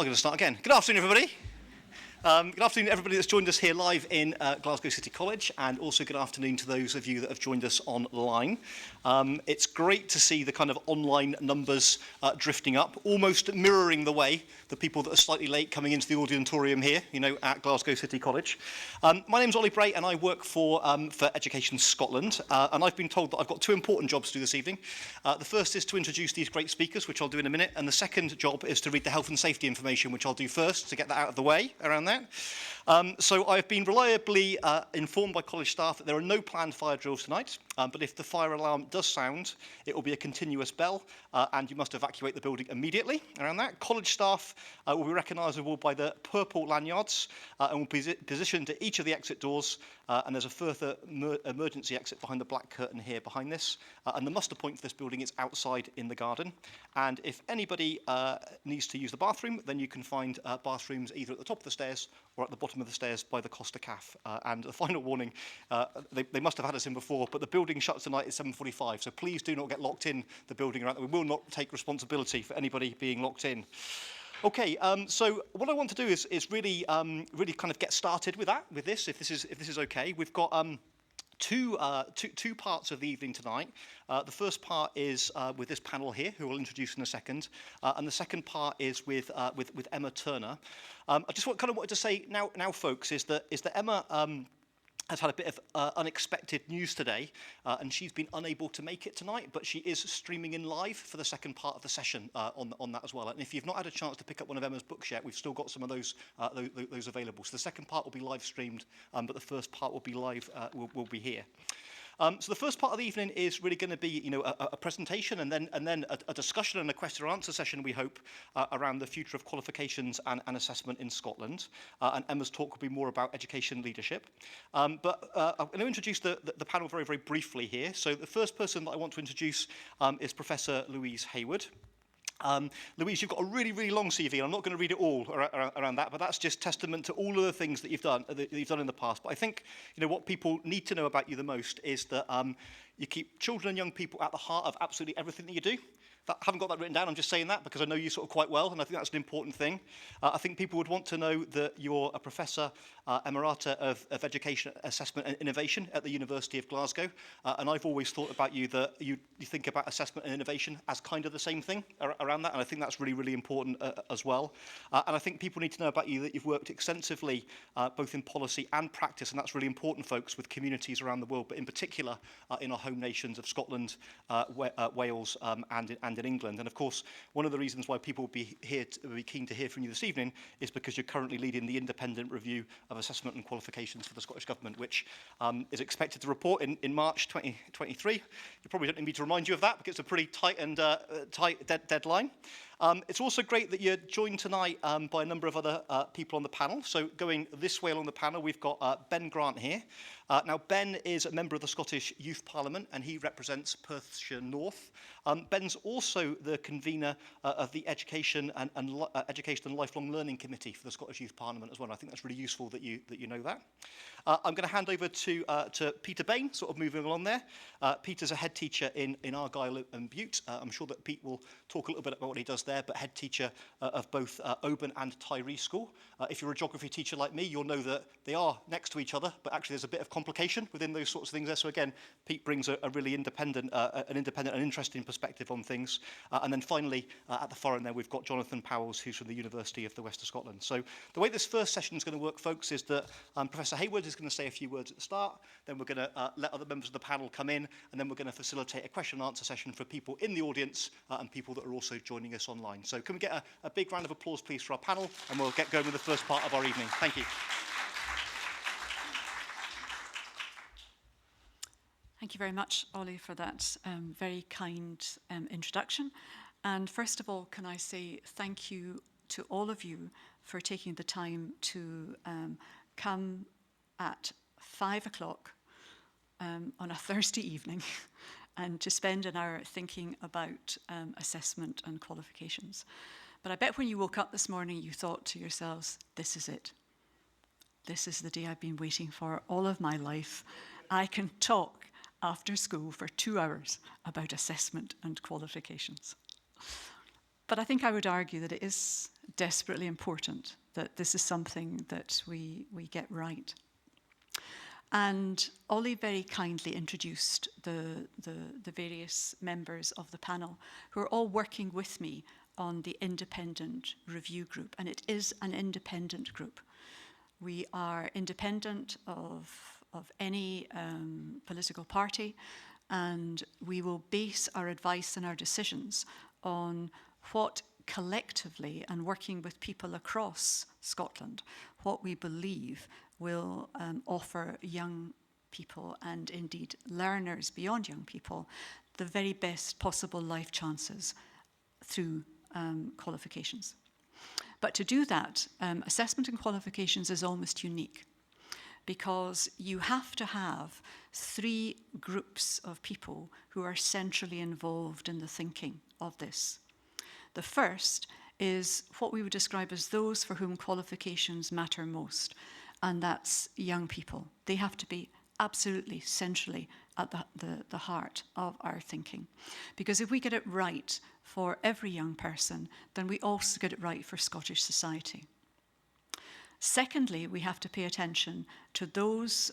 I'm going to start again. Good afternoon, everybody. Good afternoon, everybody that's joined us here live in Glasgow City College, and also good afternoon to those of you that have joined us online. It's great to see the kind of online numbers drifting up, almost mirroring the way the people that are slightly late coming into the auditorium here, at Glasgow City College. My name's Ollie Bray, and I work for Education Scotland, and I've been told that I've got two important jobs to do this evening. The first is to introduce these great speakers, which I'll do in a minute, and the second job is to read the health and safety information, which I'll do first to get that out of the way around that. So I've been reliably informed by college staff that there are no planned fire drills tonight, but if the fire alarm does sound, it will be a continuous bell, and you must evacuate the building immediately around that. College staff will be recognisable by the purple lanyards and will be positioned at each of the exit doors, and there's a further emergency exit behind the black curtain here behind this, and the muster point for this building is outside in the garden. And if anybody needs to use the bathroom, then you can find bathrooms either at the top of the stairs or at the bottom of the stairs by the Costa Caf. And the final warning, they must have had us in before, but the building shuts tonight at 7:45, so please do not get locked in the building. We will not take responsibility for anybody being locked in. Okay, so what I want to do is really kind of get started with this, if this is okay. We've got two parts of the evening tonight. The first part is with this panel here, who we'll introduce in a second, and the second part is with Emma Turner. I just wanted to say now, folks, is that Emma has had a bit of unexpected news today, and she's been unable to make it tonight, but she is streaming in live for the second part of the session on that as well. And if you've not had a chance to pick up one of Emma's books yet, we've still got some of those available. So the second part will be live streamed, but the first part will be live, will be here. So the first part of the evening is really going to be, a presentation and then a discussion and a question and answer session, we hope, around the future of qualifications and assessment in Scotland. And Emma's talk will be more about education leadership. But I'm going to introduce the panel very, very briefly here. So the first person that I want to introduce is Professor Louise Hayward. Louise, you've got a really, really long CV, and I'm not going to read it all around that, but that's just testament to all of the things that you've done in the past. But I think, what people need to know about you the most is that you keep children and young people at the heart of absolutely everything that you do. I haven't got that written down, I'm just saying that because I know you sort of quite well, and I think that's an important thing. I think people would want to know that you're a Professor Emerita of Education, Assessment and Innovation at the University of Glasgow, and I've always thought about you that you think about assessment and innovation as kind of the same thing around that, and I think that's really, really important as well. And I think people need to know about you that you've worked extensively both in policy and practice, and that's really important, folks, with communities around the world, but in particular in our home nations of Scotland, Wales, and in England. And of course, one of the reasons why people will be keen to hear from you this evening is because you're currently leading the independent review of assessment and qualifications for the Scottish Government, which is expected to report in March 2023. You probably don't need me to remind you of that because it's a pretty tight deadline. It's also great that you're joined tonight by a number of other people on the panel. So going this way along the panel, we've got Ben Grant here. Now, Ben is a member of the Scottish Youth Parliament, and he represents Perthshire North. Ben's also the convener of the Education and Lifelong Learning Committee for the Scottish Youth Parliament as well. And I think that's really useful that you know that. I'm going to hand over to Peter Bain, sort of moving along there. Peter's a head teacher in Argyll and Bute. I'm sure that Pete will talk a little bit about what he does there, but head teacher of both Oban and Tyree School. If you're a geography teacher like me, you'll know that they are next to each other, but actually there's a bit of complication within those sorts of things there. So again, Pete brings a really independent and interesting perspective on things. And then finally, at the far end there, we've got Jonathan Powells, who's from the University of the West of Scotland. So the way this first session is going to work, folks, is that Professor Hayward is going to say a few words at the start, then we're going to let other members of the panel come in, and then we're going to facilitate a question and answer session for people in the audience and people that are also joining us online. So can we get a big round of applause, please, for our panel, and we'll get going with the first part of our evening. Thank you. Thank you very much, Ollie, for that very kind introduction. And first of all, can I say thank you to all of you for taking the time to come at 5 o'clock on a Thursday evening and to spend an hour thinking about assessment and qualifications. But I bet when you woke up this morning, you thought to yourselves, this is it. This is the day I've been waiting for all of my life. I can talk after school for 2 hours about assessment and qualifications. But I think I would argue that it is desperately important that this is something that we get right. And Ollie very kindly introduced the various members of the panel who are all working with me on the independent review group. And it is an independent group. We are independent of any political party, and we will base our advice and our decisions on what collectively, and working with people across Scotland, what we believe will offer young people, and indeed learners beyond young people, the very best possible life chances through qualifications. But to do that, assessment and qualifications is almost unique, because you have to have three groups of people who are centrally involved in the thinking of this. The first is what we would describe as those for whom qualifications matter most, and that's young people. They have to be absolutely centrally at the heart of our thinking. Because if we get it right for every young person, then we also get it right for Scottish society. Secondly, we have to pay attention to those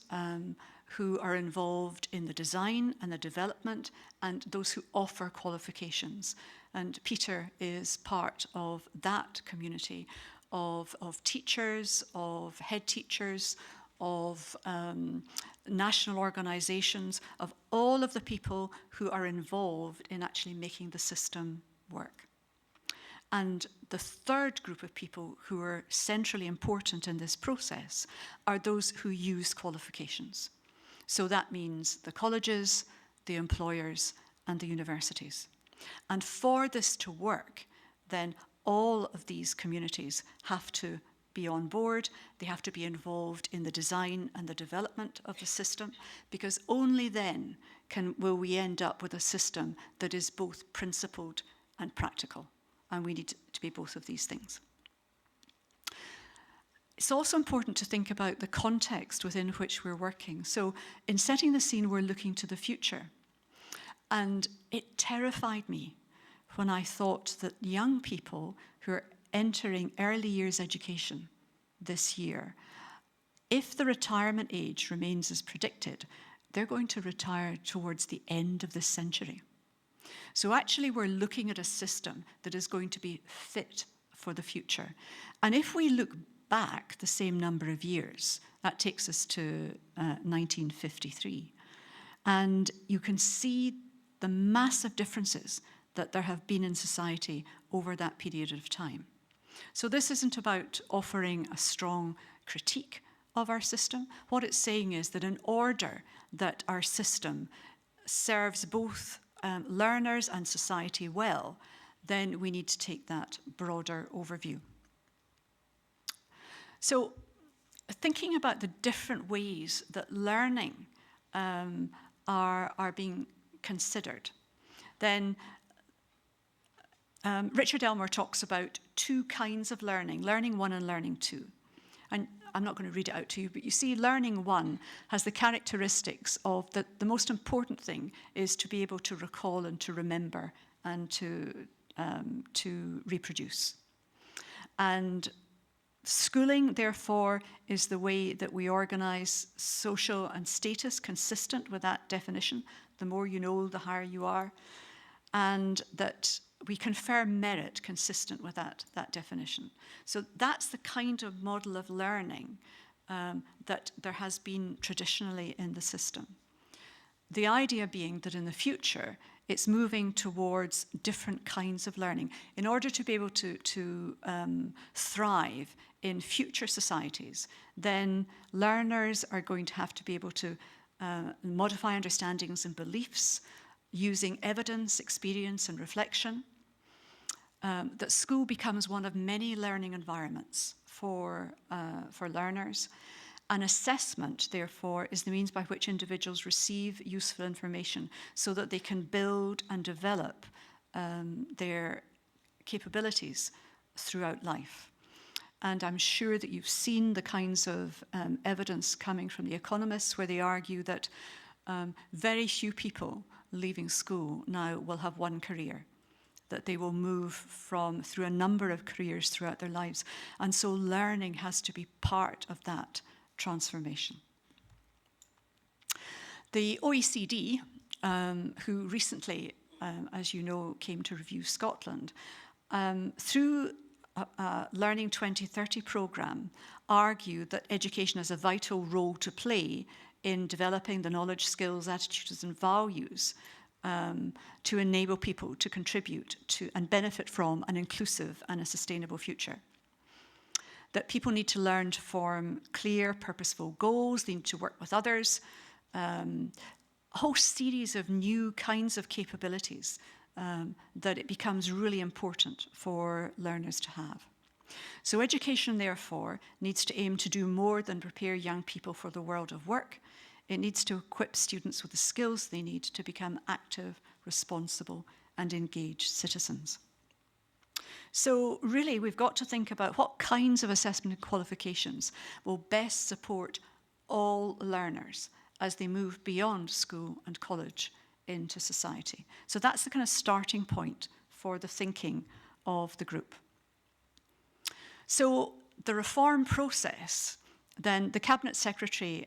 who are involved in the design and the development, and those who offer qualifications. And Peter is part of that community of teachers, of head teachers, of national organisations, of all of the people who are involved in actually making the system work. And the third group of people who are centrally important in this process are those who use qualifications. So that means the colleges, the employers, and the universities. And for this to work, then all of these communities have to be on board. They have to be involved in the design and the development of the system, because only then will we end up with a system that is both principled and practical. And we need to be both of these things. It's also important to think about the context within which we're working. So in setting the scene, we're looking to the future. And it terrified me when I thought that young people who are entering early years education this year, if the retirement age remains as predicted, they're going to retire towards the end of this century. So actually we're looking at a system that is going to be fit for the future. And if we look back the same number of years, that takes us to 1953, and you can see the massive differences that there have been in society over that period of time. So this isn't about offering a strong critique of our system. What it's saying is that in order that our system serves both learners and society well, then we need to take that broader overview. So thinking about the different ways that learning are being considered, then Richard Elmore talks about two kinds of learning, learning one and learning two. And I'm not going to read it out to you, but you see learning one has the characteristics of the most important thing is to be able to recall and to remember and to reproduce. And schooling, therefore, is the way that we organise social and status consistent with that definition. The more you know, the higher you are. And that we confer merit consistent with that definition. So that's the kind of model of learning that there has been traditionally in the system. The idea being that in the future, it's moving towards different kinds of learning. In order to be able to thrive in future societies, then learners are going to have to be able to modify understandings and beliefs using evidence, experience, and reflection. That school becomes one of many learning environments for learners. An assessment, therefore, is the means by which individuals receive useful information so that they can build and develop their capabilities throughout life. And I'm sure that you've seen the kinds of evidence coming from the economists where they argue that very few people leaving school now will have one career. that they will move through a number of careers throughout their lives. And so learning has to be part of that transformation. The OECD, who recently, as you know, came to review Scotland, through Learning 2030 programme, argue that education has a vital role to play in developing the knowledge, skills, attitudes and values to enable people to contribute to and benefit from an inclusive and a sustainable future. That people need to learn to form clear, purposeful goals, they need to work with others, a whole series of new kinds of capabilities that it becomes really important for learners to have. So education, therefore, needs to aim to do more than prepare young people for the world of work. It needs to equip students with the skills they need to become active, responsible, and engaged citizens. So really, we've got to think about what kinds of assessment and qualifications will best support all learners as they move beyond school and college into society. So that's the kind of starting point for the thinking of the group. So the reform process, then the Cabinet Secretary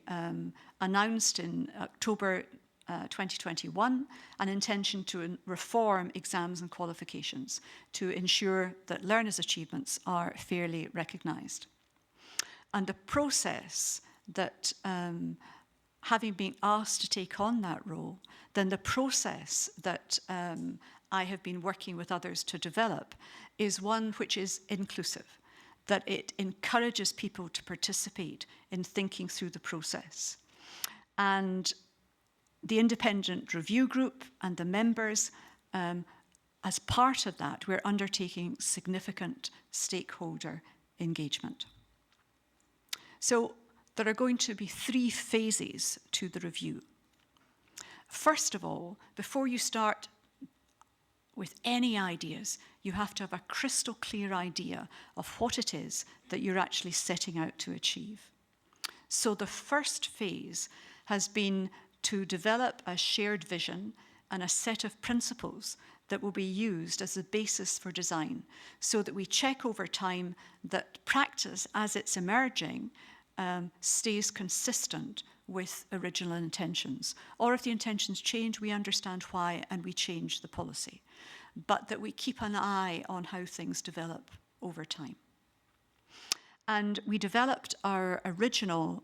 announced in October 2021 an intention to reform exams and qualifications to ensure that learners' achievements are fairly recognised. And the process that, having been asked to take on that role, then the process that I have been working with others to develop is one which is inclusive, that it encourages people to participate in thinking through the process. And the independent review group and the members, as part of that, we're undertaking significant stakeholder engagement. So there are going to be 3 phases to the review. First of all, before you start with any ideas, you have to have a crystal clear idea of what it is that you're actually setting out to achieve. So the first phase has been to develop a shared vision and a set of principles that will be used as the basis for design, so that we check over time that practice, as it's emerging, stays consistent with original intentions. Or if the intentions change, we understand why and we change the policy. But that we keep an eye on how things develop over time. And we developed our original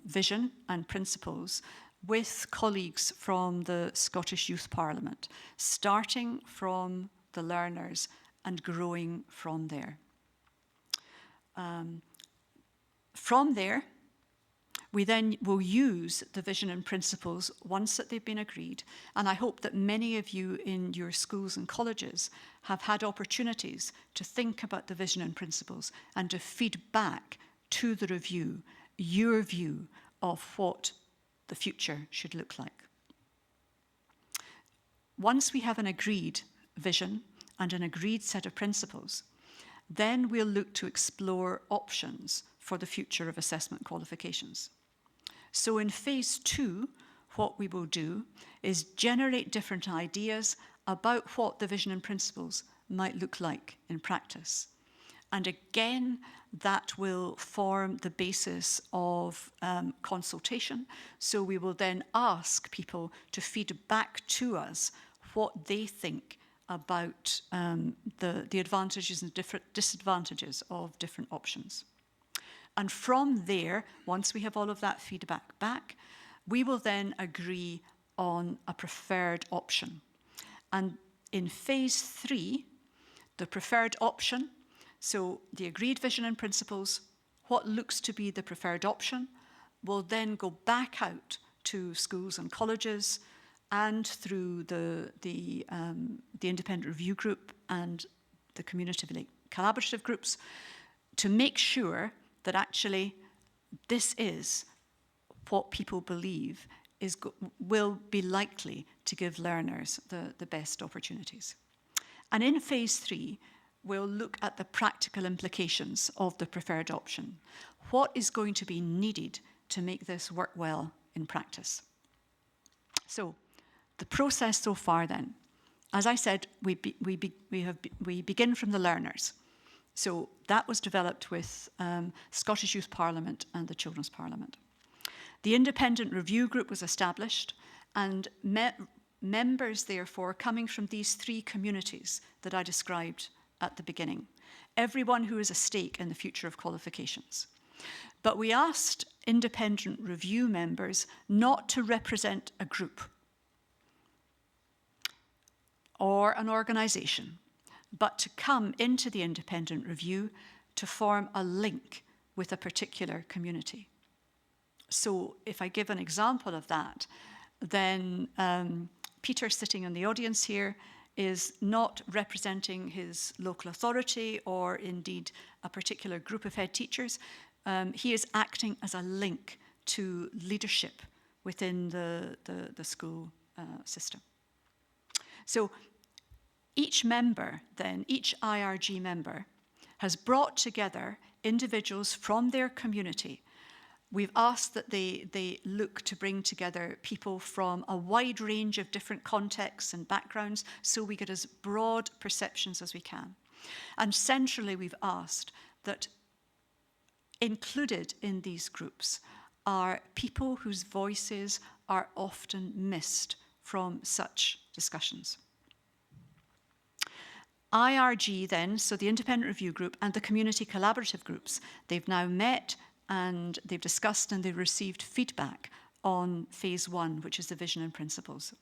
vision and principles with colleagues from the Scottish Youth Parliament, starting from the learners and growing from there. From there, we then will use the vision and principles once that they've been agreed, and I hope that many of you in your schools and colleges have had opportunities to think about the vision and principles and to feed back to the review your view of what the future should look like. Once we have an agreed vision and an agreed set of principles, then we'll look to explore options for the future of assessment qualifications. So in phase 2, what we will do is generate different ideas about what the vision and principles might look like in practice. And again, that will form the basis of consultation. So we will then ask people to feed back to us what they think about the advantages and different disadvantages of different options. And from there, once we have all of that feedback back, we will then agree on a preferred option. And in phase 3, the preferred option, so the agreed vision and principles, what looks to be the preferred option, will then go back out to schools and colleges and through the independent review group and the community collaborative groups to make sure that actually this is what people believe will be likely to give learners the best opportunities. And in phase 3, we'll look at the practical implications of the preferred option. What is going to be needed to make this work well in practice? So, the process so far then. As I said, we begin from the learners. So that was developed with Scottish Youth Parliament and the Children's Parliament. The independent review group was established, and members, therefore, coming from these three communities that I described at the beginning, everyone who has a stake in the future of qualifications. But we asked independent review members not to represent a group or an organisation, but to come into the independent review to form a link with a particular community. So if I give an example of that, then Peter, sitting in the audience here, is not representing his local authority or indeed a particular group of head teachers. He is acting as a link to leadership within the school system. So each member then, each IRG member, has brought together individuals from their community. We've asked that they look to bring together people from a wide range of different contexts and backgrounds so we get as broad perceptions as we can. And centrally, we've asked that included in these groups are people whose voices are often missed from such discussions. IRG then, so the Independent Review Group and the Community Collaborative Groups, they've now met and they've discussed and they've received feedback on phase 1, which is the vision and principles.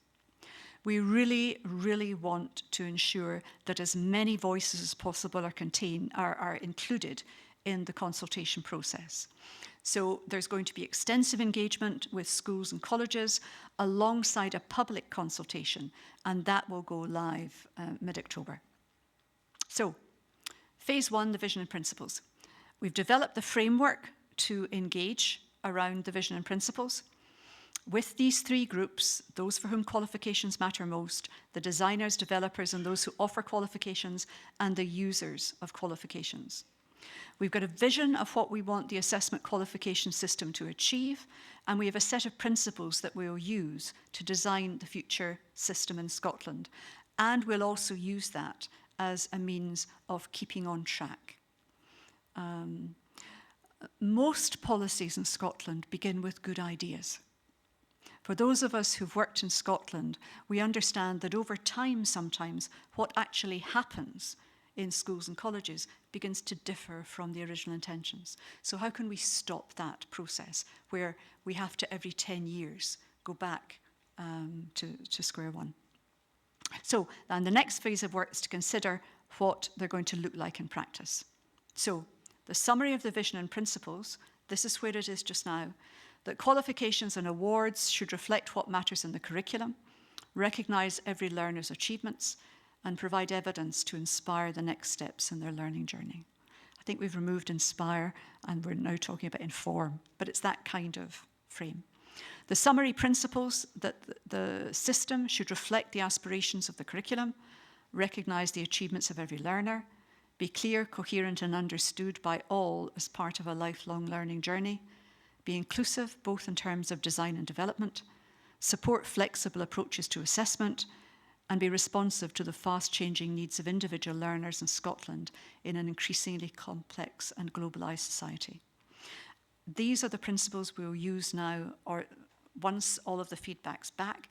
We really, really want to ensure that as many voices as possible are included in the consultation process. So there's going to be extensive engagement with schools and colleges alongside a public consultation, and that will go live mid-October. So, phase 1, the vision and principles. We've developed the framework to engage around the vision and principles. With these three groups, those for whom qualifications matter most, the designers, developers, and those who offer qualifications, and the users of qualifications. We've got a vision of what we want the assessment qualification system to achieve, and we have a set of principles that we'll use to design the future system in Scotland. And we'll also use that as a means of keeping on track. Most policies in Scotland begin with good ideas. For those of us who've worked in Scotland, we understand that over time sometimes what actually happens in schools and colleges begins to differ from the original intentions. So how can we stop that process where we have to every 10 years go back to square one? So then the next phase of work is to consider what they're going to look like in practice. So the summary of the vision and principles, this is where it is just now, that qualifications and awards should reflect what matters in the curriculum, recognise every learner's achievements, and provide evidence to inspire the next steps in their learning journey. I think we've removed inspire and we're now talking about inform, but it's that kind of frame. The summary principles that the system should reflect the aspirations of the curriculum, recognise the achievements of every learner, be clear, coherent and understood by all as part of a lifelong learning journey, be inclusive both in terms of design and development, support flexible approaches to assessment, and be responsive to the fast-changing needs of individual learners in Scotland in an increasingly complex and globalised society. These are the principles we'll use now, or once all of the feedback's back.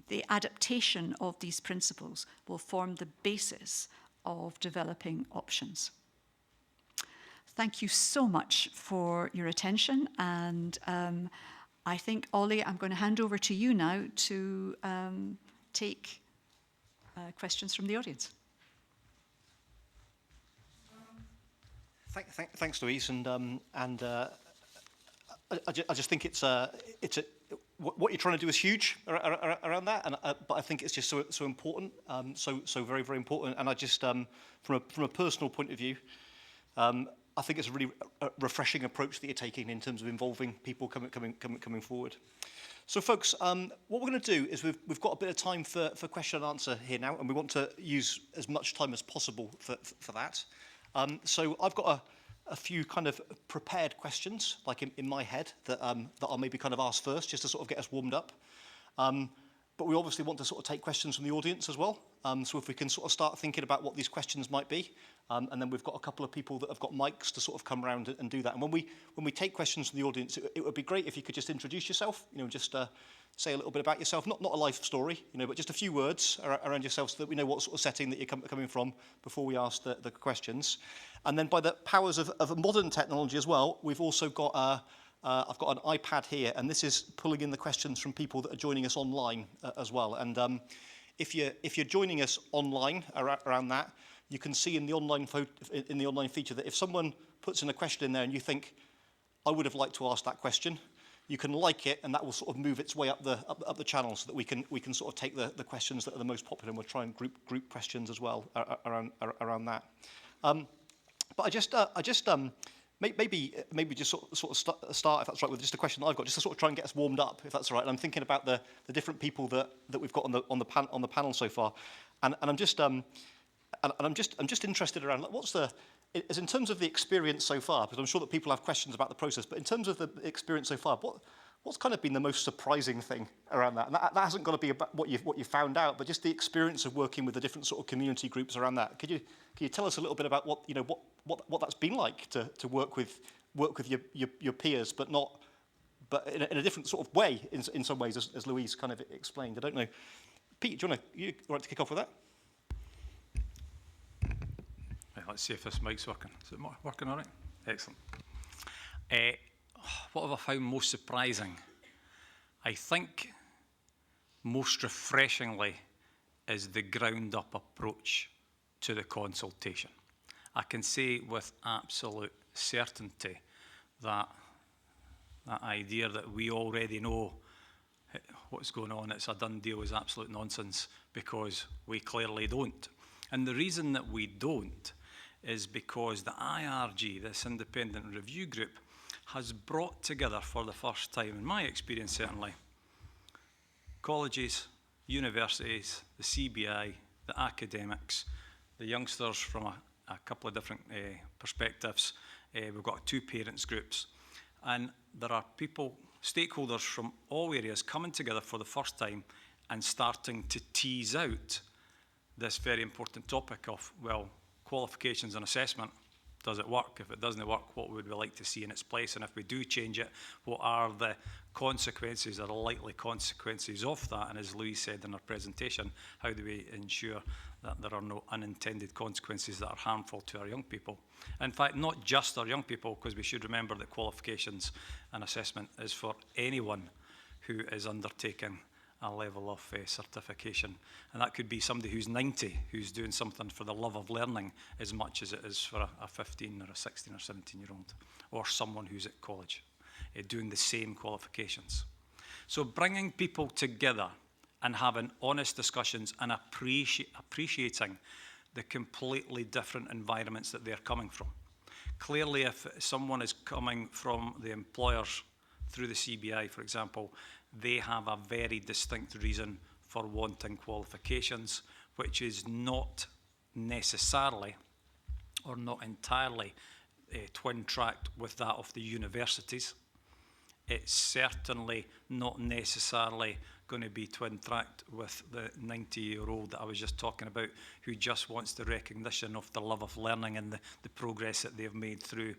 The adaptation of these principles will form the basis of developing options. Thank you so much for your attention, and I think, Ollie, I'm going to hand over to you now to take questions from the audience. Thanks, Louise, and I just think it's what you're trying to do is huge around that, and but I think it's just so important, so very, very important. And I just from a personal point of view, I think it's a really refreshing approach that you're taking in terms of involving people coming forward. So, folks, what we're going to do is we've got a bit of time for question and answer here now, and we want to use as much time as possible for that. So I've got a few kind of prepared questions, like in my head, that I'll maybe kind of ask first, just to sort of get us warmed up. But we obviously want to sort of take questions from the audience as well. So if we can sort of start thinking about what these questions might be, and then we've got a couple of people that have got mics to sort of come around and do that. And when we take questions from the audience, it would be great if you could just introduce yourself, just say a little bit about yourself, not a life story, but just a few words around yourself so that we know what sort of setting that you're coming from before we ask the questions. And then by the powers of modern technology as well, we've also got I've got an iPad here, and this is pulling in the questions from people that are joining us online as well. And if you're joining us online around that, you can see in the online feature that if someone puts in a question in there and you think, I would have liked to ask that question, you can like it, and that will sort of move its way up the channel so that we can sort of take the questions that are the most popular, and we'll try and group questions as well around that. But I just maybe just sort of start, if that's right, with just a question that I've got, just to sort of try and get us warmed up, if that's all right. And I'm thinking about the different people that we've got on the panel so far, and I'm just interested around, like, is in terms of the experience so far, because I'm sure that people have questions about the process, but in terms of the experience so far, what's kind of been the most surprising thing around that? And that hasn't got to be about what you found out, but just the experience of working with the different sort of community groups around that. Could you tell us a little bit about what that's been like to work with your peers, but in a different sort of way in some ways, as Louise kind of explained? I don't know. Pete, do you want to kick off with that? Let's see if this mic's working. Is it working all right? Excellent. What have I found most surprising? I think most refreshingly is the ground-up approach to the consultation. I can say with absolute certainty that idea that we already know what's going on, it's a done deal, is absolute nonsense, because we clearly don't. And the reason that we don't is because the IRG, this independent review group, has brought together for the first time, in my experience certainly, colleges, universities, the CBI, the academics, the youngsters from a couple of different perspectives. We've got 2 parents groups, and there are people, stakeholders from all areas coming together for the first time and starting to tease out this very important topic of, well, qualifications and assessment. Does it work? If it doesn't work, what would we like to see in its place? And if we do change it, what are the consequences or likely consequences of that? And as Louise said in her presentation, how do we ensure that there are no unintended consequences that are harmful to our young people? In fact, not just our young people, because we should remember that qualifications and assessment is for anyone who is undertaking a level of certification. And that could be somebody who's 90, who's doing something for the love of learning as much as it is for a 15 or a 16 or 17-year-old, or someone who's at college doing the same qualifications. So bringing people together and having honest discussions and appreciating the completely different environments that they're coming from. Clearly, if someone is coming from the employers through the CBI, for example, they have a very distinct reason for wanting qualifications, which is not necessarily or not entirely twin-tracked with that of the universities. It's certainly not necessarily going to be twin-tracked with the 90-year-old that I was just talking about, who just wants the recognition of the love of learning and the progress that they've made through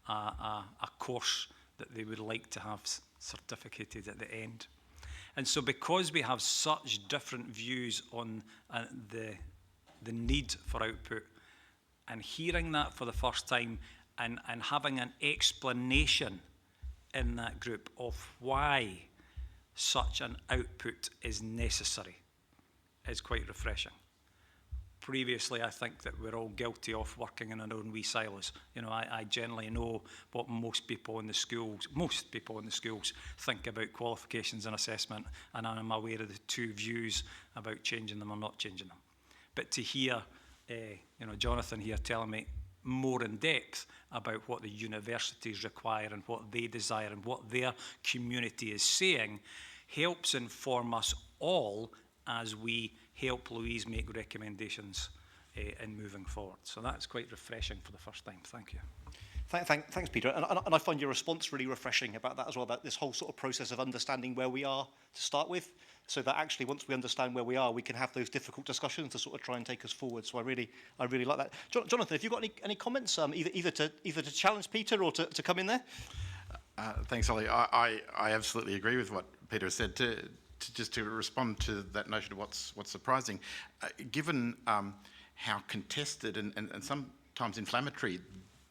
a course that they would like to have certificated at the end. And so because we have such different views on the need for output, and hearing that for the first time and having an explanation in that group of why such an output is necessary is quite refreshing. Previously, I think that we're all guilty of working in our own wee silos. You know, I generally know what most people in the schools think about qualifications and assessment, and I'm aware of the 2 views about changing them or not changing them. But to hear, Jonathan here telling me more in depth about what the universities require and what they desire and what their community is saying helps inform us all as we help Louise make recommendations in moving forward. So that's quite refreshing for the first time. Thank you. Thanks, Peter. And I find your response really refreshing about that as well, about this whole sort of process of understanding where we are to start with. so that actually once we understand where we are, we can have those difficult discussions to sort of try and take us forward. So I really like that. Jonathan, have you got any comments, either to challenge Peter or to come in there? Thanks, Ollie. I absolutely agree with what Peter has said. To respond to that notion of what's surprising, given how contested and sometimes inflammatory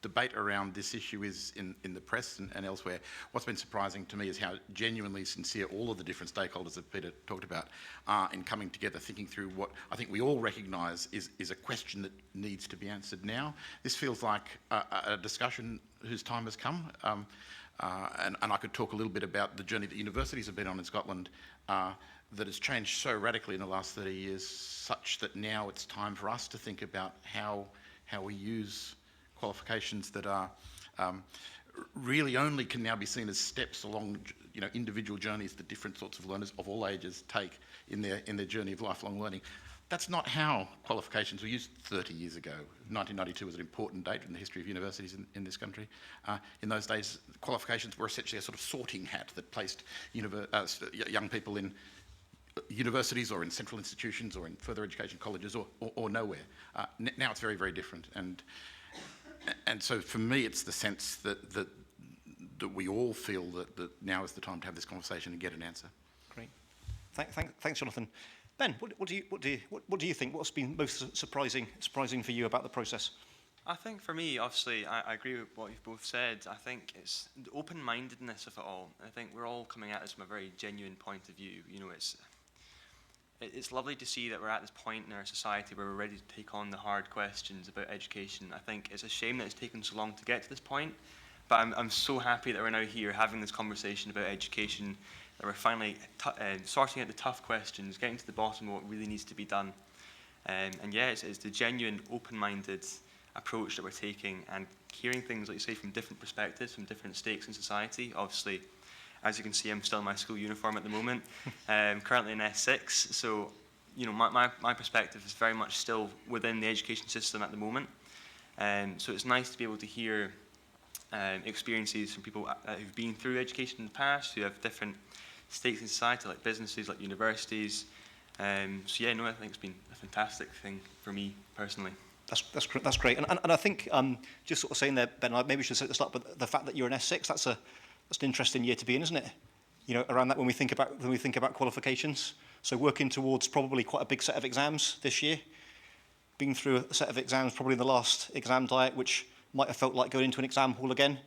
debate around this issue is in the press and elsewhere, what's been surprising to me is how genuinely sincere all of the different stakeholders that Peter talked about are in coming together, thinking through what I think we all recognise is a question that needs to be answered now. This feels like a discussion whose time has come. And I could talk a little bit about the journey that universities have been on in Scotland that has changed so radically in the last 30 years, such that now it's time for us to think about how we use qualifications that are really only can now be seen as steps along, individual journeys that different sorts of learners of all ages take in their journey of lifelong learning. That's not how qualifications were used 30 years ago. 1992 was an important date in the history of universities in this country. In those days, qualifications were essentially a sort of sorting hat that placed young people in universities or in central institutions or in further education colleges or nowhere. Now it's very, very different. And so for me, it's the sense that we all feel that now is the time to have this conversation and get an answer. Great. Thanks, Jonathan. Ben, what do you think? What's been most surprising for you about the process? I think for me, obviously, I agree with what you've both said. I think it's the open-mindedness of it all. I think we're all coming at this from a very genuine point of view. It's lovely to see that we're at this point in our society where we're ready to take on the hard questions about education. I think it's a shame that it's taken so long to get to this point, but I'm so happy that we're now here having this conversation about education, that we're finally sorting out the tough questions, getting to the bottom of what really needs to be done. And yeah, it's the genuine, open-minded approach that we're taking and hearing things, like you say, from different perspectives, from different stakes in society. Obviously, as you can see, I'm still in my school uniform at the moment, currently in S6. So, my perspective is very much still within the education system at the moment. So it's nice to be able to hear experiences from people who've been through education in the past, who have different stakes in society, like businesses, like universities. I think it's been a fantastic thing for me personally. That's great. And I think just sort of saying there, Ben, maybe we should say at the start, but the fact that you're an S6, that's an interesting year to be in, isn't it? Around that when we think about qualifications. So working towards probably quite a big set of exams this year, being through a set of exams probably in the last exam diet, which might have felt like going into an exam hall again,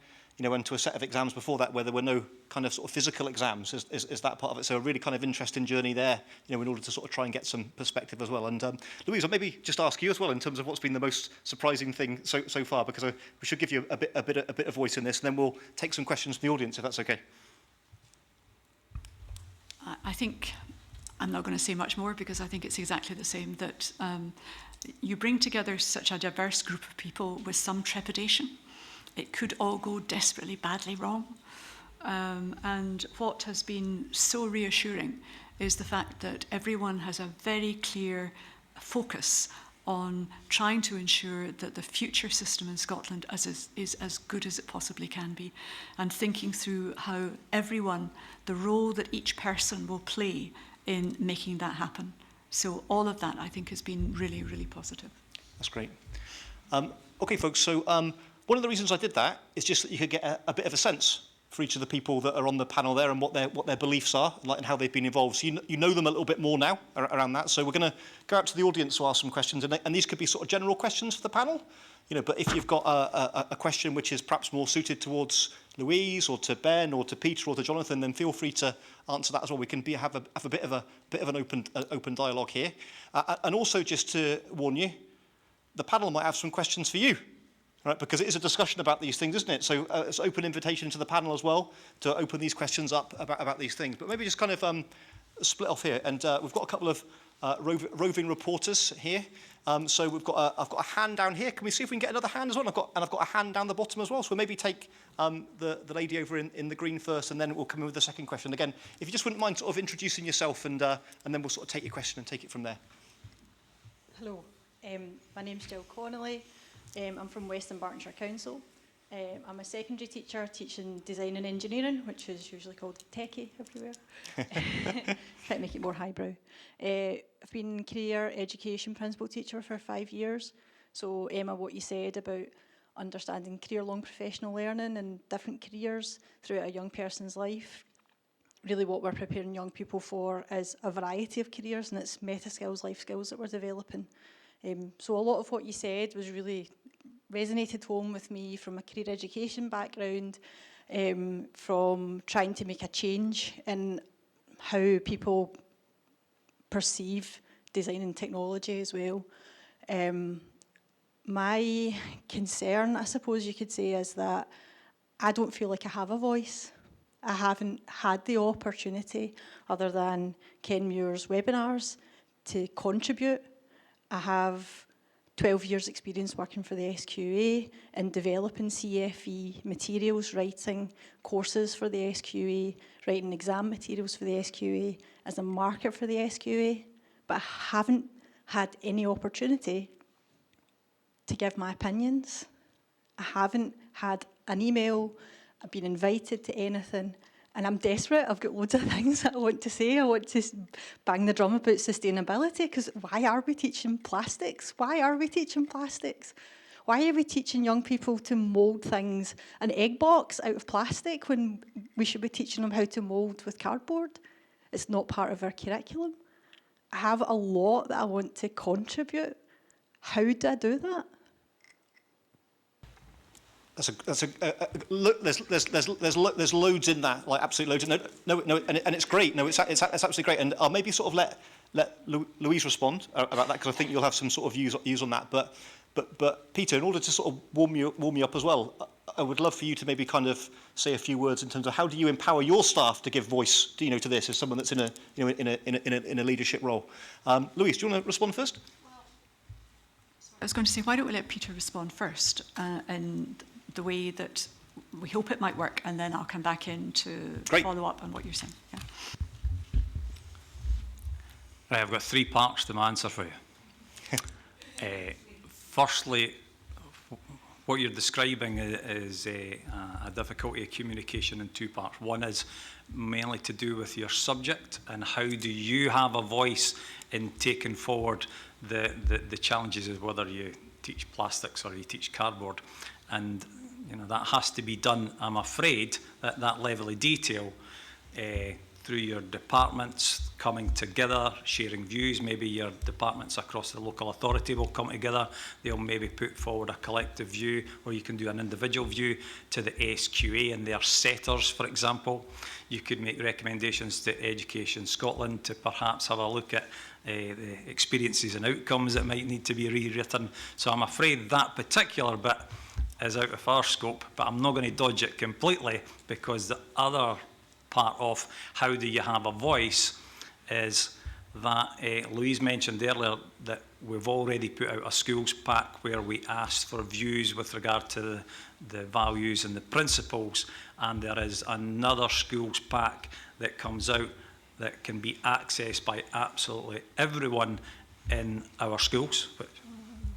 and to a set of exams before that where there were no kind of sort of physical exams is that part of it. So a really kind of interesting journey there, in order to sort of try and get some perspective as well. And Louise, I'll maybe just ask you as well in terms of what's been the most surprising thing so far, because we should give you a bit of voice in this, and then we'll take some questions from the audience if that's okay. I think I'm not going to say much more because I think it's exactly the same, that you bring together such a diverse group of people with some trepidation. It could all go desperately badly wrong. And what has been so reassuring is the fact that everyone has a very clear focus on trying to ensure that the future system in Scotland is as good as it possibly can be, and thinking through how everyone, the role that each person will play in making that happen. So all of that, I think, has been really, really positive. That's great. Okay, folks, so one of the reasons I did that is just that you could get a bit of a sense for each of the people that are on the panel there and what their beliefs are, and how they've been involved. So you know them a little bit more now around that. So we're going to go out to the audience to ask some questions, and these could be sort of general questions for the panel. But if you've got a question which is perhaps more suited towards Louise or to Ben or to Peter or to Jonathan, then feel free to answer that as well. We can have a bit of an open dialogue here, and also just to warn you, the panel might have some questions for you. Right, because it is a discussion about these things, isn't it? So it's an open invitation to the panel as well to open these questions up about these things. But maybe just kind of split off here. And we've got a couple of roving reporters here. So I've got a hand down here. Can we see if we can get another hand as well? And I've got a hand down the bottom as well. So we'll maybe take the lady over in the green first, and then we'll come in with the second question. Again, if you just wouldn't mind sort of introducing yourself, and then we'll sort of take your question and take it from there. Hello, my name's Jill Connolly. I'm from Western Bartonshire Council. I'm a secondary teacher teaching design and engineering, which is usually called techie everywhere. Try to make it more highbrow. I've been career education principal teacher for 5 years. So Emma, what you said about understanding career-long professional learning and different careers throughout a young person's life, really what we're preparing young people for is a variety of careers, and it's meta skills, life skills that we're developing. So a lot of what you said was really resonated home with me from a career education background, from trying to make a change in how people perceive design and technology as well. My concern, I suppose you could say, is that I don't feel like I have a voice. I haven't had the opportunity, other than Ken Muir's webinars, to contribute. I have 12 years experience working for the SQA and developing CFE materials, writing courses for the SQA, writing exam materials for the SQA, as a marker for the SQA, but I haven't had any opportunity to give my opinions. I haven't had an email, I've been invited to anything, and I'm desperate. I've got loads of things that I want to say. I want to bang the drum about sustainability, because why are we teaching plastics? Why are we teaching plastics? Why are we teaching young people to mould things, an egg box out of plastic, when we should be teaching them how to mould with cardboard? It's not part of our curriculum. I have a lot that I want to contribute. How do I do that? There's loads in that, like absolute loads. No, and it's great. No, it's absolutely great. And I'll maybe sort of let Louise respond about that, because I think you'll have some sort of views on that. But Peter, in order to sort of warm you up as well, I would love for you to maybe kind of say a few words in terms of how do you empower your staff to give voice, to this, as someone that's in a leadership role. Louise, do you want to respond first? I was going to say, why don't we let Peter respond first, and the way that we hope it might work, and then I'll come back in to follow up on what you're saying. Yeah. Right, I've got 3 parts to my answer for you. Firstly, what you're describing is a difficulty of communication in 2 parts. One is mainly to do with your subject, and how do you have a voice in taking forward the challenges of whether you teach plastics or you teach cardboard. And that has to be done, I'm afraid, at that level of detail, through your departments coming together, sharing views. Maybe your departments across the local authority will come together. They'll maybe put forward a collective view, or you can do an individual view to the SQA and their setters, for example. You could make recommendations to Education Scotland to perhaps have a look at the experiences and outcomes that might need to be rewritten. So I'm afraid that particular bit is out of our scope, but I'm not going to dodge it completely, because the other part of how do you have a voice is that Louise mentioned earlier that we've already put out a schools pack where we asked for views with regard to the values and the principles, and there is another schools pack that comes out that can be accessed by absolutely everyone in our schools, which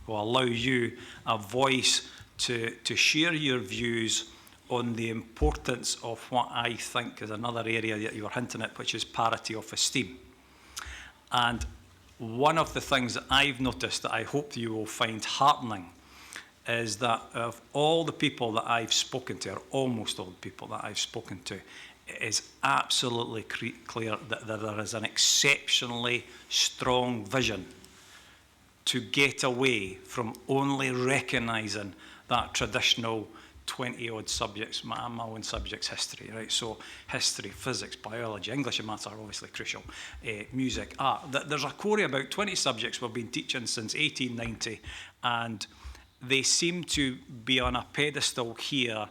will allow you a voice to share your views on the importance of what I think is another area that you were hinting at, which is parity of esteem. And one of the things that I've noticed that I hope you will find heartening is that of all the people that I've spoken to, or almost all the people that I've spoken to, it is absolutely clear that there is an exceptionally strong vision to get away from only recognising that traditional 20-odd subjects. My own subject's history, right? So history, physics, biology, English and maths are obviously crucial. Music, art. There's a core of about 20 subjects we've been teaching since 1890, and they seem to be on a pedestal here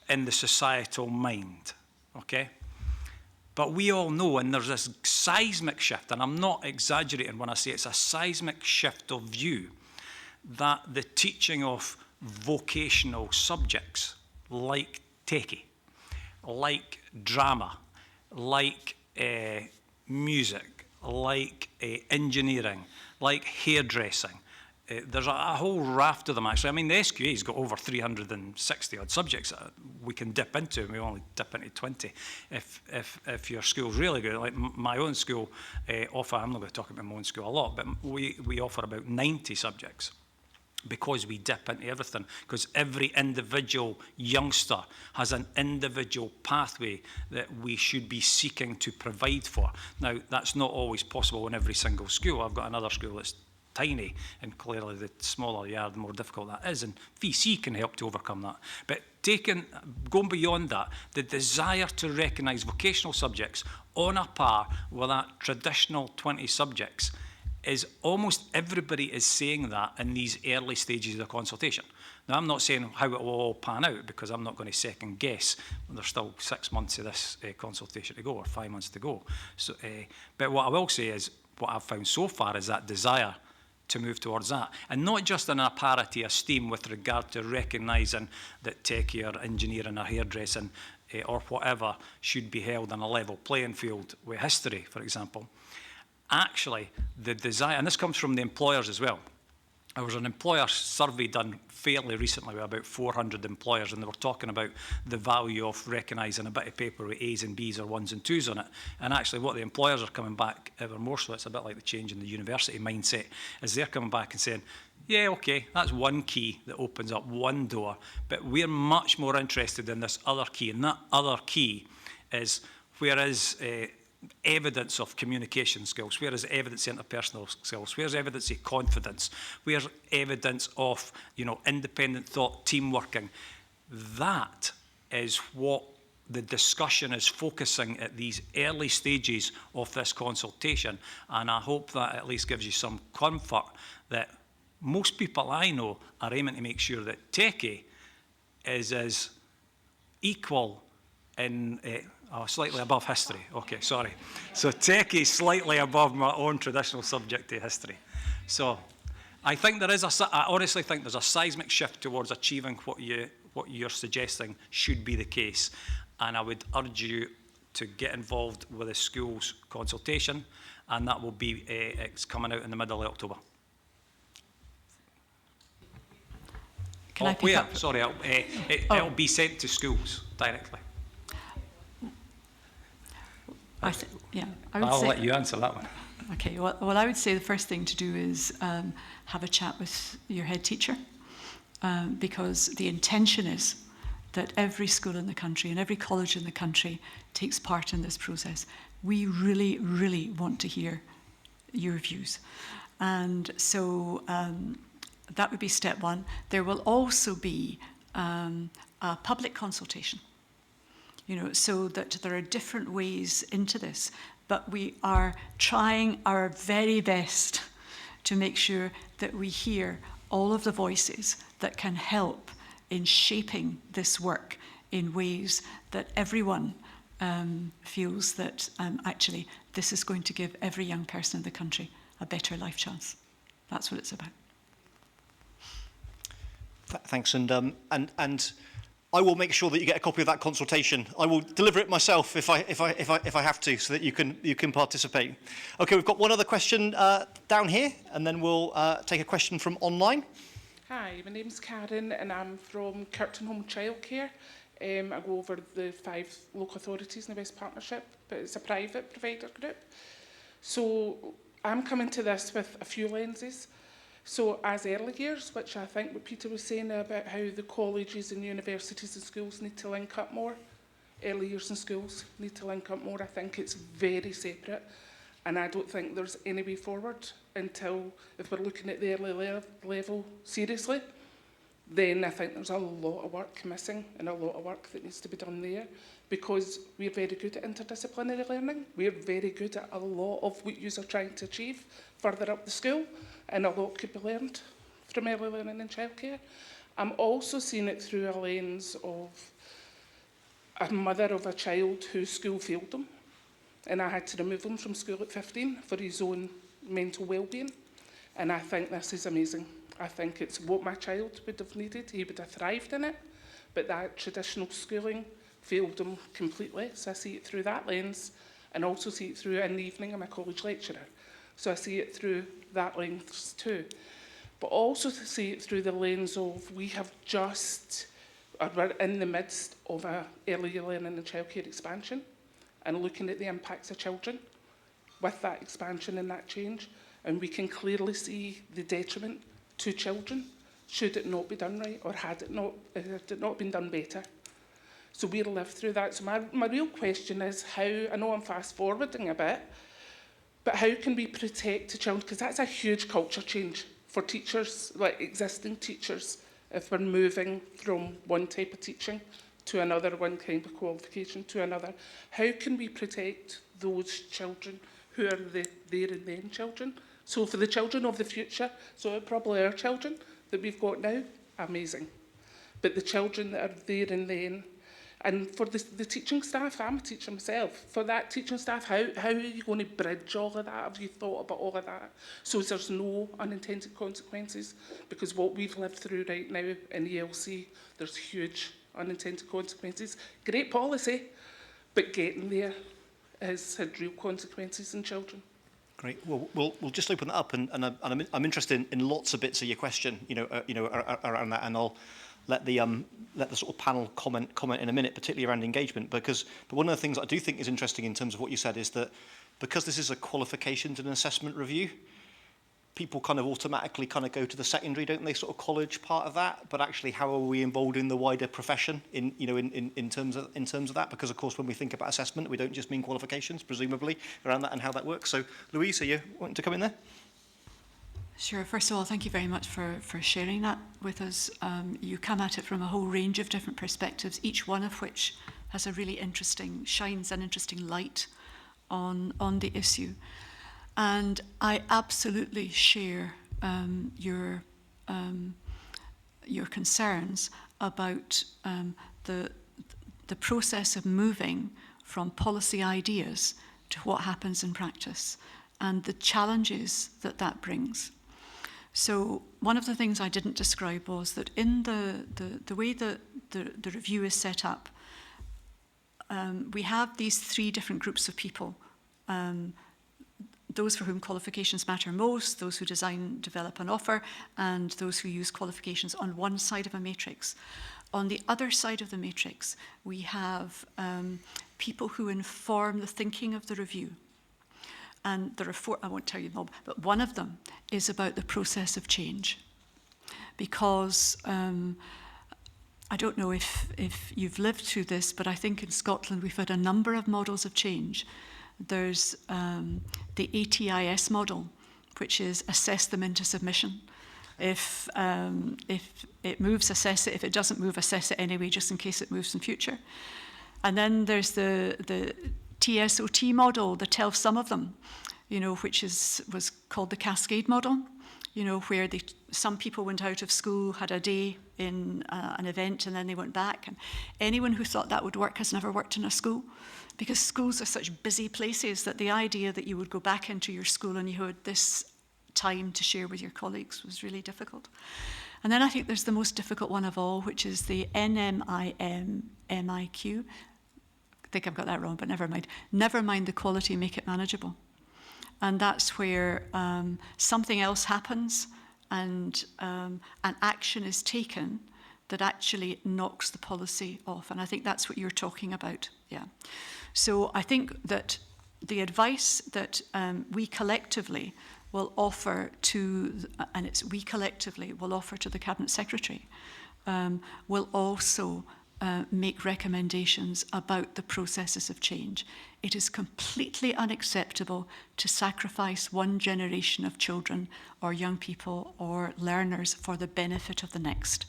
in the societal mind, okay? But we all know, and there's this seismic shift, and I'm not exaggerating when I say it's a seismic shift of view, that the teaching of vocational subjects like techie, like drama, like music, like engineering, like hairdressing, there's a whole raft of them, actually. I mean, the SQA's got over 360 odd subjects that we can dip into, and we only dip into 20. If your school's really good, like my own school offer, I'm not going to talk about my own school a lot, but we offer about 90 subjects, because we dip into everything, because every individual youngster has an individual pathway that we should be seeking to provide for. Now, that's not always possible in every single school. I've got another school that's tiny, and clearly the smaller you are, the more difficult that is, and VC can help to overcome that. But going beyond that, the desire to recognise vocational subjects on a par with that traditional 20 subjects is almost everybody is saying that in these early stages of the consultation. Now, I'm not saying how it will all pan out, because I'm not going to second guess. There's still 6 months of this consultation to go, or 5 months to go. So, but what I will say is, what I've found so far is that desire to move towards that. And not just in a parity of esteem with regard to recognising that techie or engineering or hairdressing or whatever should be held on a level playing field with history, for example. Actually, the desire, and this comes from the employers as well. There was an employer survey done fairly recently with about 400 employers, and they were talking about the value of recognising a bit of paper with A's and B's or 1s and 2s on it. And actually what the employers are coming back ever more so, it's a bit like the change in the university mindset, is they're coming back and saying, yeah, okay, that's one key that opens up one door, but we're much more interested in this other key, and that other key is where is evidence of communication skills, where is evidence of interpersonal skills, where's evidence of confidence, where's evidence of, you know, independent thought, team working. That is what the discussion is focusing at these early stages of this consultation, and I hope that at least gives you some comfort that most people I know are aiming to make sure that techie is as equal in slightly above history. Okay, sorry. So techie is slightly above my own traditional subject of history. So I think I honestly think there's a seismic shift towards achieving what you're suggesting should be the case. And I would urge you to get involved with the school's consultation, and that will be, it's coming out in the middle of October. Can I pick up? Sorry, it'll be sent to schools directly. I would I'll say, let you answer that one. Okay, well, I would say the first thing to do is have a chat with your head teacher, because the intention is that every school in the country and every college in the country takes part in this process. We really, really want to hear your views. And so that would be step one. There will also be a public consultation, you know, so that there are different ways into this, but we are trying our very best to make sure that we hear all of the voices that can help in shaping this work in ways that everyone feels that actually this is going to give every young person in the country a better life chance. That's what it's about. Thanks, and I will make sure that you get a copy of that consultation. I will deliver it myself if I have to, so that you can participate. Okay, we've got one other question down here, and then we'll take a question from online. Hi, my name's Karen, and I'm from Kirkton Home Childcare. I go over the 5 local authorities in the West Partnership, but it's a private provider group. So I'm coming to this with a few lenses. So as early years, which I think what Peter was saying about how the colleges and universities and schools need to link up more, early years and schools need to link up more. I think it's very separate, and I don't think there's any way forward until, if we're looking at the early level seriously, then I think there's a lot of work missing and a lot of work that needs to be done there, because we're very good at interdisciplinary learning. We're very good at a lot of what you're trying to achieve further up the school, and a lot could be learned from early learning and childcare. I'm also seeing it through a lens of a mother of a child whose school failed him, and I had to remove him from school at 15 for his own mental well-being. And I think this is amazing. I think it's what my child would have needed. He would have thrived in it, but that traditional schooling failed him completely. So I see it through that lens, and also see it through in the evening I'm a college lecturer. So I see it through that lens too. but also to see it through the lens of we're in the midst of a early learning and childcare expansion and looking at the impacts of children with that expansion and that change. And we can clearly see the detriment to children should it not be done right, or had it not been done better. So we'll live through that. So my real question is how, I know I'm fast forwarding a bit, but how can we protect the children? Because that's a huge culture change for teachers, like existing teachers, if we're moving from one type of teaching to another, one kind of qualification to another. How can we protect those children who are the there and then children? So for the children of the future, so probably our children that we've got now, amazing. But the children that are there and then, and for the teaching staff, I'm a teacher myself, for that teaching staff, how are you going to bridge all of that? Have you thought about all of that? So there's no unintended consequences? Because what we've lived through right now in ELC, there's huge unintended consequences. Great policy, but getting there has had real consequences in children. Great. Well, we'll just open that up, and I'm interested in lots of bits of your question, around that, and I'll let the sort of panel comment in a minute, particularly around engagement, but one of the things I do think is interesting in terms of what you said is that because this is a qualifications and assessment review, people kind of automatically kind of go to the secondary, don't they, sort of college part of that, but actually how are we involved in the wider profession in terms of that? Because of course when we think about assessment, we don't just mean qualifications, presumably, around that and how that works. So Louise, are you wanting to come in there? Sure. First of all, thank you very much for sharing that with us. You come at it from a whole range of different perspectives, each one of which has a really shines an interesting light on the issue. And I absolutely share your concerns about the process of moving from policy ideas to what happens in practice and the challenges that brings. So one of the things I didn't describe was that in the way that the review is set up, we have these three different groups of people. Those for whom qualifications matter most, those who design, develop and offer, and those who use qualifications on one side of a matrix. On the other side of the matrix, we have people who inform the thinking of the review. And there are four, I won't tell you them all, but one of them is about the process of change. Because I don't know if you've lived through this, but I think in Scotland we've had a number of models of change. There's the ATIS model, which is assess them into submission. If it moves, assess it. If it doesn't move, assess it anyway, just in case it moves in future. And then there's the TSOT model, the tell some of them, which was called the cascade model, where some people went out of school, had a day in an event, and then they went back. And anyone who thought that would work has never worked in a school, because schools are such busy places that the idea that you would go back into your school and you had this time to share with your colleagues was really difficult. And then I think there's the most difficult one of all, which is the NMIM-MIQ. I think I've got that wrong, but never mind. Never mind the quality, make it manageable. And that's where something else happens and an action is taken that actually knocks the policy off. And I think that's what you're talking about, yeah. So I think that the advice that we collectively will offer to, and it's we collectively will offer to the Cabinet Secretary, will also make recommendations about the processes of change. It is completely unacceptable to sacrifice one generation of children or young people or learners for the benefit of the next.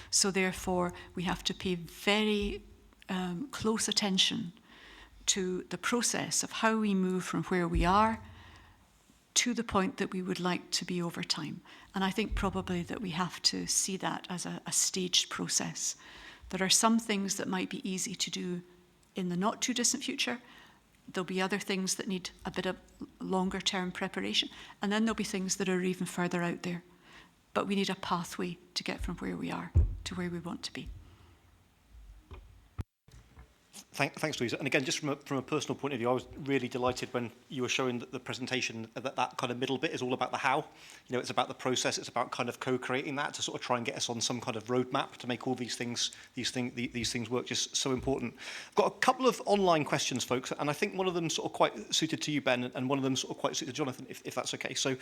So therefore, we have to pay very close attention to the process of how we move from where we are to the point that we would like to be over time. And I think probably that we have to see that as a staged process. There are some things that might be easy to do in the not too distant future. There'll be other things that need a bit of longer term preparation. And then there'll be things that are even further out there. But we need a pathway to get from where we are to where we want to be. Thanks, Louisa. And again, just from a personal point of view, I was really delighted when you were showing the presentation that kind of middle bit is all about the how. You know, it's about the process. It's about kind of co-creating that to sort of try and get us on some kind of roadmap to make all these things work. Just so important. I've got a couple of online questions, folks, and I think one of them sort of quite suited to you, Ben, and one of them sort of quite suited to Jonathan, if that's okay. So,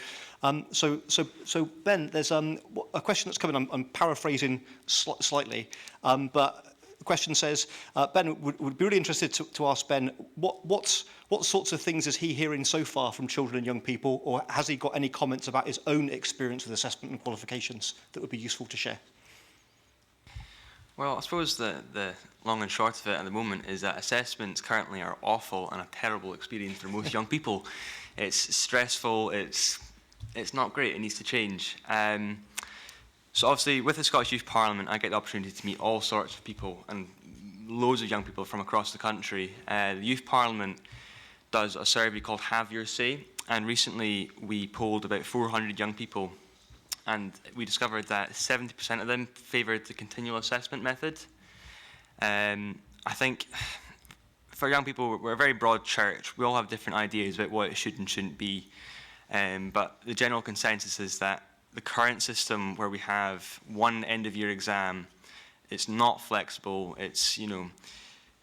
Ben, there's a question that's coming. I'm paraphrasing slightly, but. The question says, Ben, would be really interested to ask Ben, what sorts of things is he hearing so far from children and young people, or has he got any comments about his own experience with assessment and qualifications that would be useful to share? Well, I suppose the long and short of it at the moment is that assessments currently are awful and a terrible experience for most young people. It's stressful, it's not great, it needs to change. So obviously, with the Scottish Youth Parliament, I get the opportunity to meet all sorts of people and loads of young people from across the country. The Youth Parliament does a survey called Have Your Say, and recently we polled about 400 young people, and we discovered that 70% of them favoured the continual assessment method. I think for young people, we're a very broad church. We all have different ideas about what it should and shouldn't be, but the general consensus is that the current system where we have one end-of-year exam, it's not flexible, it's, you know,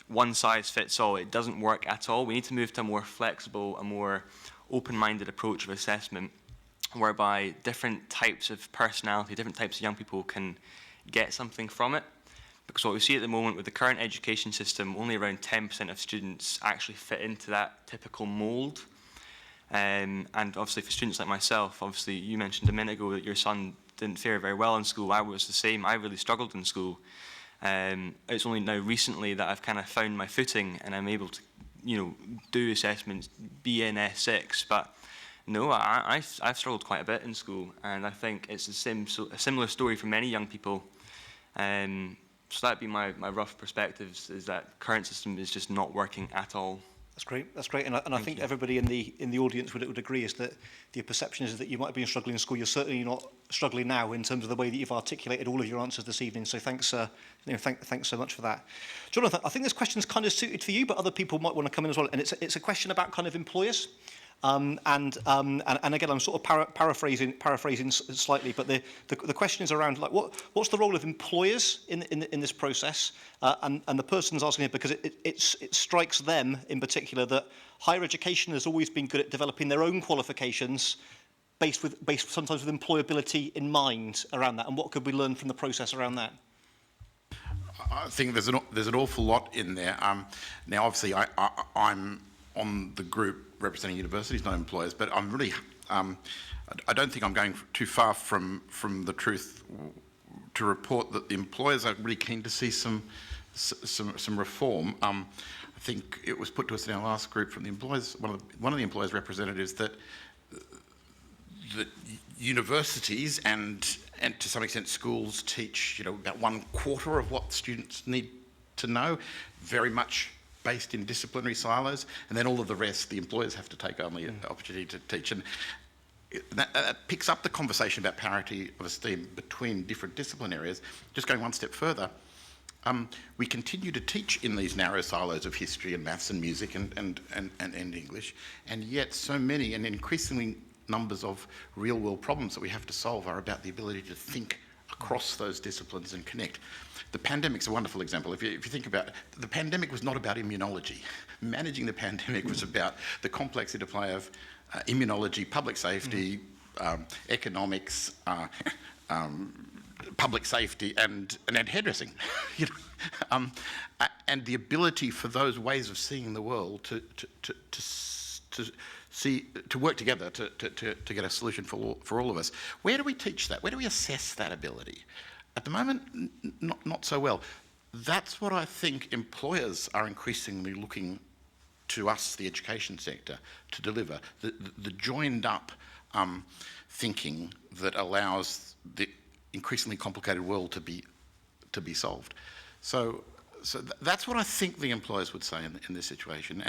one size fits all, it doesn't work at all. We need to move to a more flexible, a more open-minded approach of assessment, whereby different types of personality, different types of young people can get something from it. Because what we see at the moment with the current education system, only around 10% of students actually fit into that typical mould. And obviously for students like myself, obviously you mentioned a minute ago that your son didn't fare very well in school. I was the same. I really struggled in school. It's only now recently that I've kind of found my footing and I'm able to, you know, do assessments, be in S6. But no, I've struggled quite a bit in school, and I think it's a similar story for many young people. So that'd be my rough perspectives, is that current system is just not working at all. That's great. That's great, and I think everybody in the audience would agree is that the perception is that you might have been struggling in school. You're certainly not struggling now in terms of the way that you've articulated all of your answers this evening. So thanks, thanks so much for that, Jonathan. I think this question's kind of suited for you, but other people might want to come in as well. And it's a question about kind of employers. And again, I'm sort of paraphrasing slightly, but the question is around like what's the role of employers in this process? And the person's asking it because it strikes them in particular that higher education has always been good at developing their own qualifications, based sometimes with employability in mind around that. And what could we learn from the process around that? I think there's an awful lot in there. Now, obviously, I'm on the group representing universities, not employers, but I'm really, I don't think I'm going too far from the truth to report that the employers are really keen to see some reform. I think it was put to us in our last group from the employers, one of the employers' representatives, that universities and to some extent schools teach, you know, about 1/4 of what students need to know, very much based in disciplinary silos, and then all of the rest, the employers have to take only an opportunity to teach. And that picks up the conversation about parity of esteem between different discipline areas. Just going one step further, we continue to teach in these narrow silos of history and maths and music and English, and yet so many and increasingly numbers of real-world problems that we have to solve are about the ability to think across those disciplines and connect. The pandemic's a wonderful example. If you think about it, the pandemic was not about immunology. Managing the pandemic was about the complex interplay of immunology, public safety, economics, public safety, and hairdressing. You know? And the ability for those ways of seeing the world to work together to get a solution for all of us. Where do we teach that? Where do we assess that ability? At the moment, not so well. That's what I think employers are increasingly looking to us, the education sector, to deliver. The joined up thinking that allows the increasingly complicated world to be solved. So that's what I think the employers would say in this situation.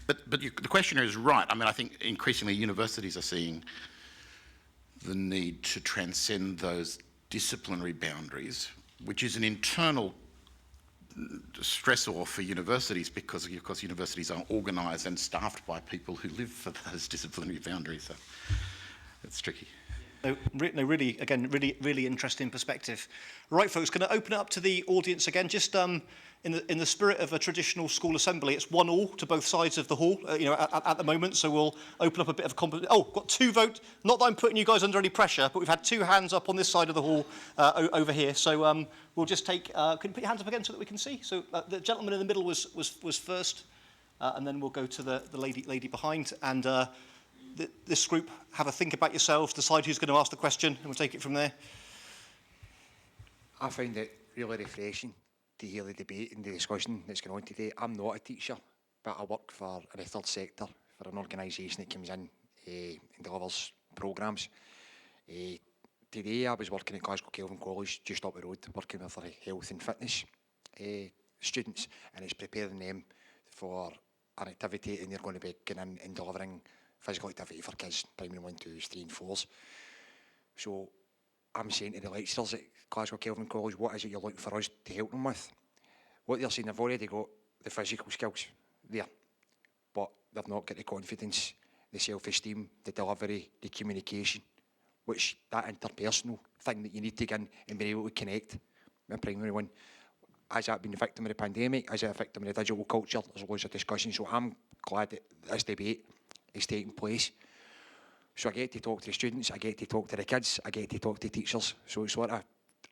But the questioner is right. I mean, I think increasingly universities are seeing the need to transcend those disciplinary boundaries, which is an internal stressor for universities because, of course, universities are organised and staffed by people who live for those disciplinary boundaries. So it's tricky. No, really, again, really interesting perspective. Right, folks, going to open it up to the audience again. Just in the spirit of a traditional school assembly, it's 1-1 to both sides of the hall, at the moment. So we'll open up a bit of competition. Oh, got 2 votes. Not that I'm putting you guys under any pressure, but we've had 2 hands up on this side of the hall over here. So we'll just take. Can you put your hands up again so that we can see? So the gentleman in the middle was first, and then we'll go to the lady behind and. This group have a think about yourselves, decide who's going to ask the question, and we'll take it from there. I find it really refreshing to hear the debate and the discussion that's going on today. I'm not a teacher, but I work in the third sector for an organisation that comes in and delivers programmes. Today I was working at Glasgow College, just up the road, working with the health and fitness students, and it's preparing them for an activity, and they're going to be going in and delivering physical activity for kids, primary 1, 2, 3 and 4s. So I'm saying to the lecturers at Glasgow College, what is it you're looking for us to help them with? What they're saying, they've already got the physical skills there, but they've not got the confidence, the self-esteem, the delivery, the communication, which that interpersonal thing that you need to get in and be able to connect with primary 1. Has that been a victim of the pandemic? Is it a victim of the digital culture? There's loads of discussion, so I'm glad that this debate is taking place. So I get to talk to the students, I get to talk to the kids, I get to talk to teachers. So it's sort of,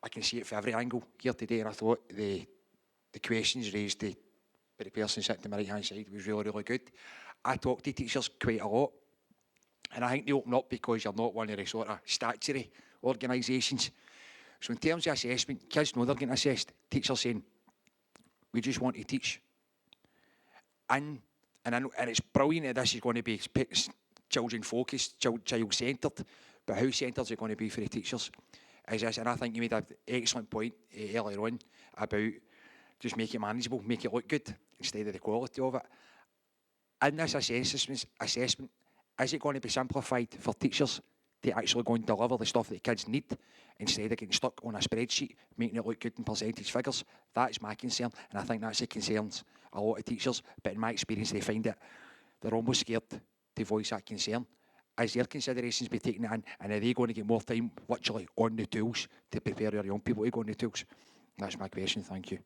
I can see it from every angle here today, and I thought the questions raised by the person sitting to my right hand side was really good. I talk to teachers quite a lot, and I think they open up because you're not one of the sort of statutory organisations. So in terms of assessment, kids know they're getting assessed. Teachers saying, we just want to teach. And it's brilliant that this is going to be children focused, child centred, but how centred is it going to be for the teachers? Is this, and I think you made an excellent point earlier on about just make it manageable, make it look good instead of the quality of it. In this assessment, is it going to be simplified for teachers to actually go and deliver the stuff that the kids need instead of getting stuck on a spreadsheet, making it look good in percentage figures? That's my concern, and I think that's the concerns a lot of teachers, but in my experience they find it, they're almost scared to voice that concern. Is their considerations be taken in, and are they going to get more time literally on the tools to prepare our young people to go on the tools? That's my question, thank you.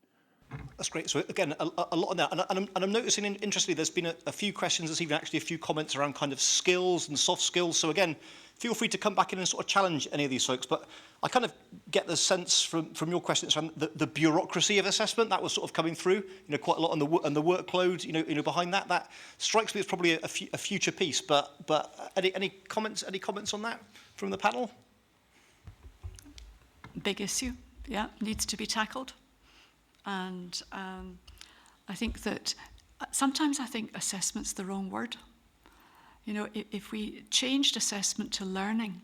That's great. So again, a lot on that, and I'm noticing, interestingly, there's been a few questions, there's even actually a few comments around kind of skills and soft skills. So again, feel free to come back in and sort of challenge any of these folks. But I kind of get the sense from your questions around the bureaucracy of assessment that was sort of coming through. Quite a lot on the workload. Behind that. That strikes me as probably a future piece. But any comments on that from the panel? Big issue, yeah, needs to be tackled. And I think that sometimes I think assessment's the wrong word. If we changed assessment to learning,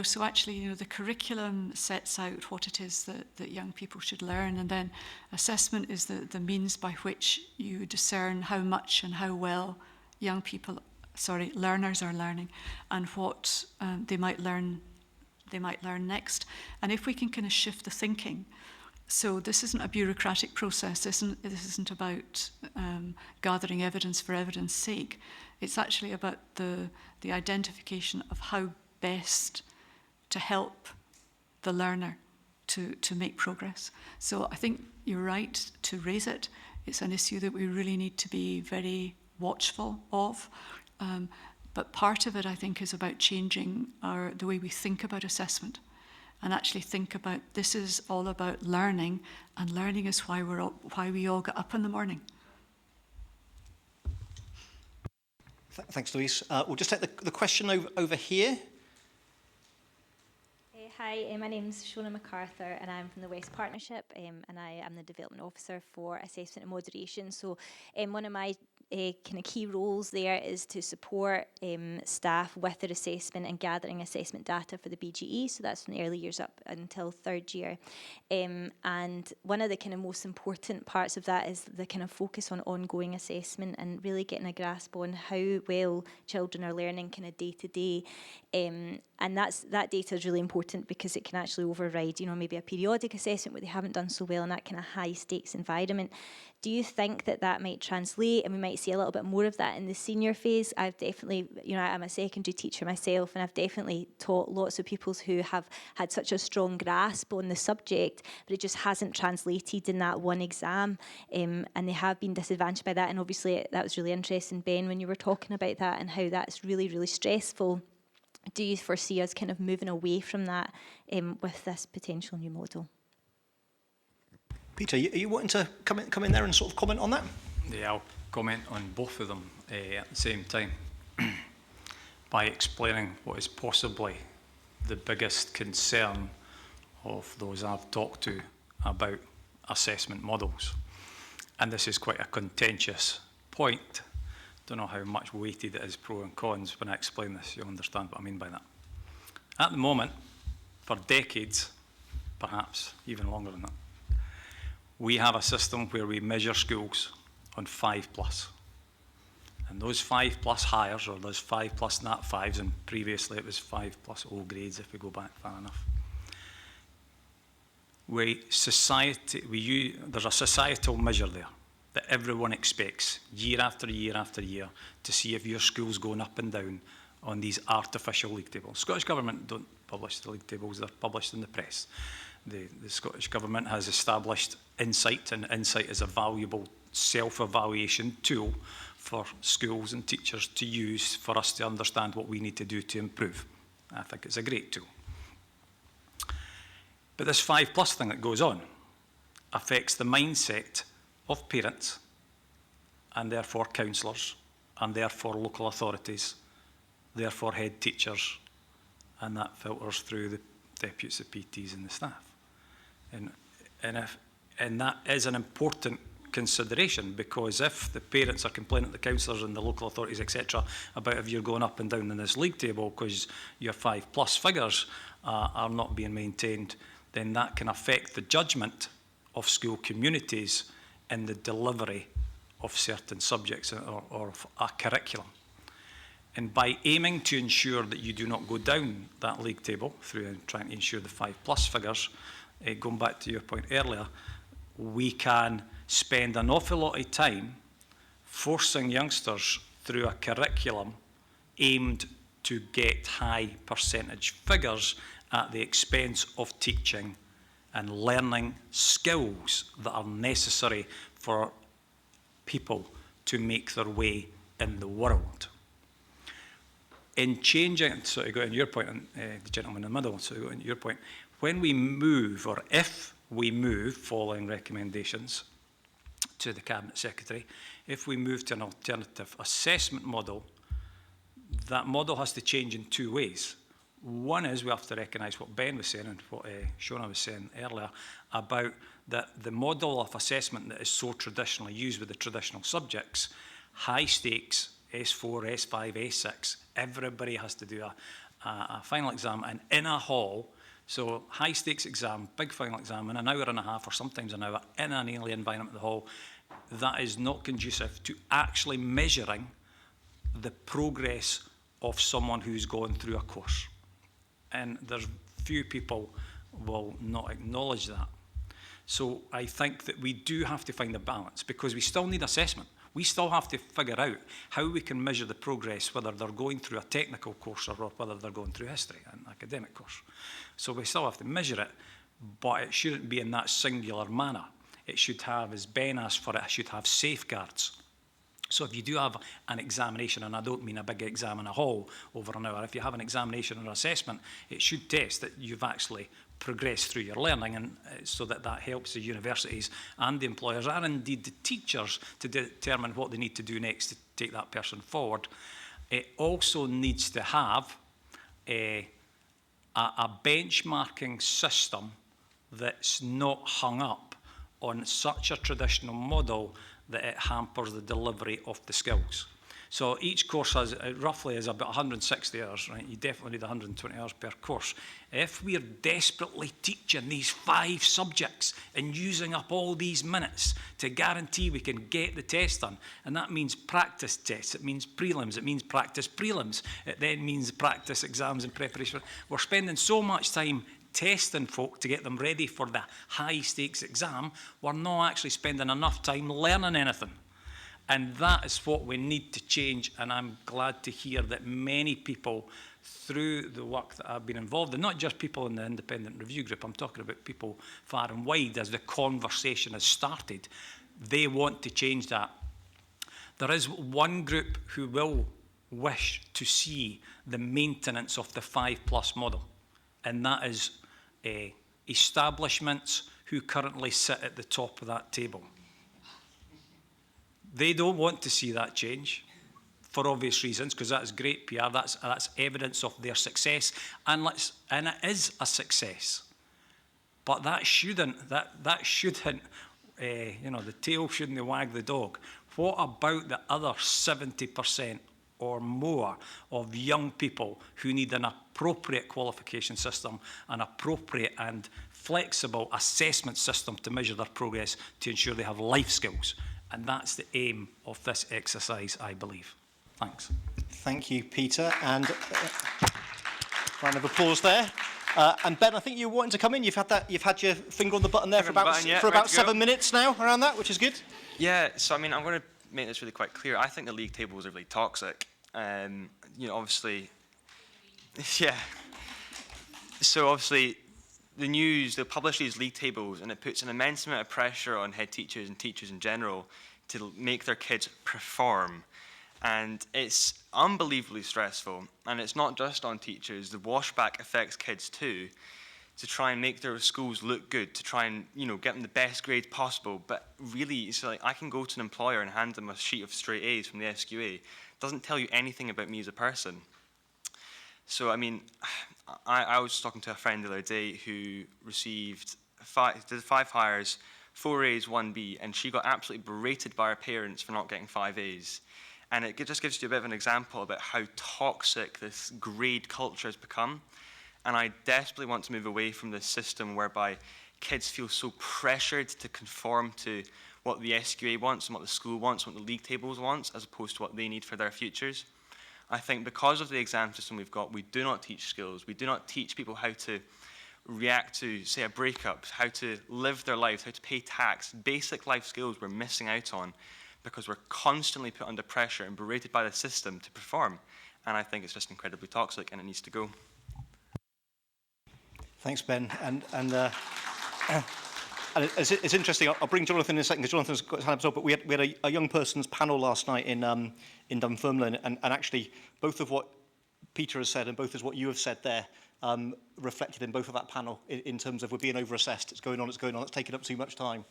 so actually, the curriculum sets out what it is that young people should learn, and then assessment is the means by which you discern how much and how well learners are learning, and what they might learn next. And if we can kind of shift the thinking. So this isn't a bureaucratic process. This isn't about gathering evidence for evidence sake. It's actually about the identification of how best to help the learner to make progress. So I think you're right to raise it. It's an issue that we really need to be very watchful of. But part of it, I think, is about changing the way we think about assessment. And actually think about, this is all about learning, and learning is why we all get up in the morning. Thanks, Louise. We'll just take the question over here. Hi, my name's Shona MacArthur, and I'm from the West Partnership, and I am the Development Officer for Assessment and Moderation. So one of my kind of key roles there is to support staff with their assessment and gathering assessment data for the BGE, so that's from the early years up until 3rd year. And one of the kind of most important parts of that is the kind of focus on ongoing assessment and really getting a grasp on how well children are learning kind of day to day. And that data is really important because it can actually override, you know, maybe a periodic assessment where they haven't done so well in that kind of high stakes environment. Do you think that that might translate, and we might see a little bit more of that in the senior phase? I've definitely, you know, I'm a secondary teacher myself, and I've definitely taught lots of pupils who have had such a strong grasp on the subject, but it just hasn't translated in that one exam, and they have been disadvantaged by that. And obviously that was really interesting, Ben, when you were talking about that and how that's really, really stressful. Do you foresee us kind of moving away from that with this potential new model? Peter, are you wanting to come in there and sort of comment on that? Yeah, I'll comment on both of them at the same time by explaining what is possibly the biggest concern of those I've talked to about assessment models. And this is quite a contentious point. Don't know how much weighted it is, pro and cons. When I explain this, you'll understand what I mean by that. At the moment, for decades, perhaps even longer than that, we have a system where we measure schools on 5+. And those 5+ hires, or those 5+ Nat 5s, and previously it was 5+ O grades if we go back far enough. There's a societal measure there that everyone expects year after year after year to see if your school's going up and down on these artificial league tables. Scottish Government don't publish the league tables, they're published in the press. The Scottish Government has established Insight, and Insight is a valuable self-evaluation tool for schools and teachers to use for us to understand what we need to do to improve. I think it's a great tool. But this 5+ thing that goes on affects the mindset of parents and therefore counsellors and therefore local authorities, therefore head teachers, and that filters through the deputies, the PTs and the staff. And that is an important consideration, because if the parents are complaining to the counsellors and the local authorities, etc., about if you're going up and down in this league table because your 5+ figures are not being maintained, then that can affect the judgment of school communities in the delivery of certain subjects or of a curriculum. And by aiming to ensure that you do not go down that league table through trying to ensure the 5+ figures, going back to your point earlier, we can spend an awful lot of time forcing youngsters through a curriculum aimed to get high percentage figures at the expense of teaching and learning skills that are necessary for people to make their way in the world. In changing, so to go on your point, and the gentleman in the middle, so to go on your point, when we move, or if we move, following recommendations to the Cabinet Secretary, if we move to an alternative assessment model, that model has to change in two ways. One is we have to recognise what Ben was saying and what Shona was saying earlier about that the model of assessment that is so traditionally used with the traditional subjects, high stakes, S4, S5, S6, everybody has to do a final exam, and in a hall, so high stakes exam, big final exam in an hour and a half or sometimes an hour in an alien environment of the hall, that is not conducive to actually measuring the progress of someone who's gone through a course. And there's few people will not acknowledge that. So I think that we do have to find a balance, because we still need assessment. We still have to figure out how we can measure the progress, whether they're going through a technical course or whether they're going through history, an academic course. So we still have to measure it, but it shouldn't be in that singular manner. It should have, as Ben asked for it should have safeguards. So if you do have an examination, and I don't mean a big exam in a hall over an hour, if you have an examination or assessment, it should test that you've actually progressed through your learning, and so that helps the universities and the employers, and indeed the teachers, to determine what they need to do next to take that person forward. It also needs to have a benchmarking system that's not hung up on such a traditional model that it hampers the delivery of the skills. So each course has roughly is about 160 hours, right? You definitely need 120 hours per course. If we're desperately teaching these 5 subjects and using up all these minutes to guarantee we can get the test done, and that means practice tests, it means prelims, it means practice prelims, it then means practice exams and preparation. We're spending so much time testing folk to get them ready for the high stakes exam, we're not actually spending enough time learning anything. And that is what we need to change, and I'm glad to hear that many people through the work that I've been involved in, not just people in the independent review group, I'm talking about people far and wide as the conversation has started, they want to change that. There is one group who will wish to see the maintenance of the 5+ model, and that is establishments who currently sit at the top of that table. They don't want to see that change for obvious reasons, because that is great PR. That's evidence of their success, and it is a success. But that shouldn't, you know, the tail shouldn't wag the dog. What about the other 70% or more of young people who need an appropriate qualification system, an appropriate and flexible assessment system to measure their progress to ensure they have life skills? And that's the aim of this exercise, I believe. Thanks. Thank you, Peter. And round of applause there. And Ben, I think you wanted to come in. You've had your finger on the button there for about 7 minutes now, around that, which is good. Yeah. So I mean, I'm going to make this really quite clear. I think the league tables are really toxic. You know, obviously, yeah. So obviously, the news, they'll publish these league tables, and it puts an immense amount of pressure on head teachers and teachers in general to make their kids perform. And it's unbelievably stressful. And it's not just on teachers. The washback affects kids too, to try and make their schools look good, to try and, you know, get them the best grade possible. But really, it's like I can go to an employer and hand them a sheet of straight A's from the SQA. It doesn't tell you anything about me as a person. So, I mean, I was talking to a friend the other day who received 5 hires, 4 A's, 1 B, and she got absolutely berated by her parents for not getting 5 A's. And it just gives you a bit of an example about how toxic this grade culture has become. And I desperately want to move away from this system whereby kids feel so pressured to conform to what the SQA wants and what the school wants, what the league tables wants, as opposed to what they need for their futures. I think because of the exam system we've got, we do not teach skills. We do not teach people how to react to, say, a breakup, how to live their lives, how to pay tax. Basic life skills we're missing out on because we're constantly put under pressure and berated by the system to perform. And I think it's just incredibly toxic, and it needs to go. Thanks, Ben. And it's interesting. I'll bring Jonathan in a second, because Jonathan's got his hand up as well. But we had a young person's panel last night in Dunfermline, and actually both of what Peter has said and both of what you have said there reflected in both of that panel in terms of we're being over-assessed. It's going on. It's taking up too much time.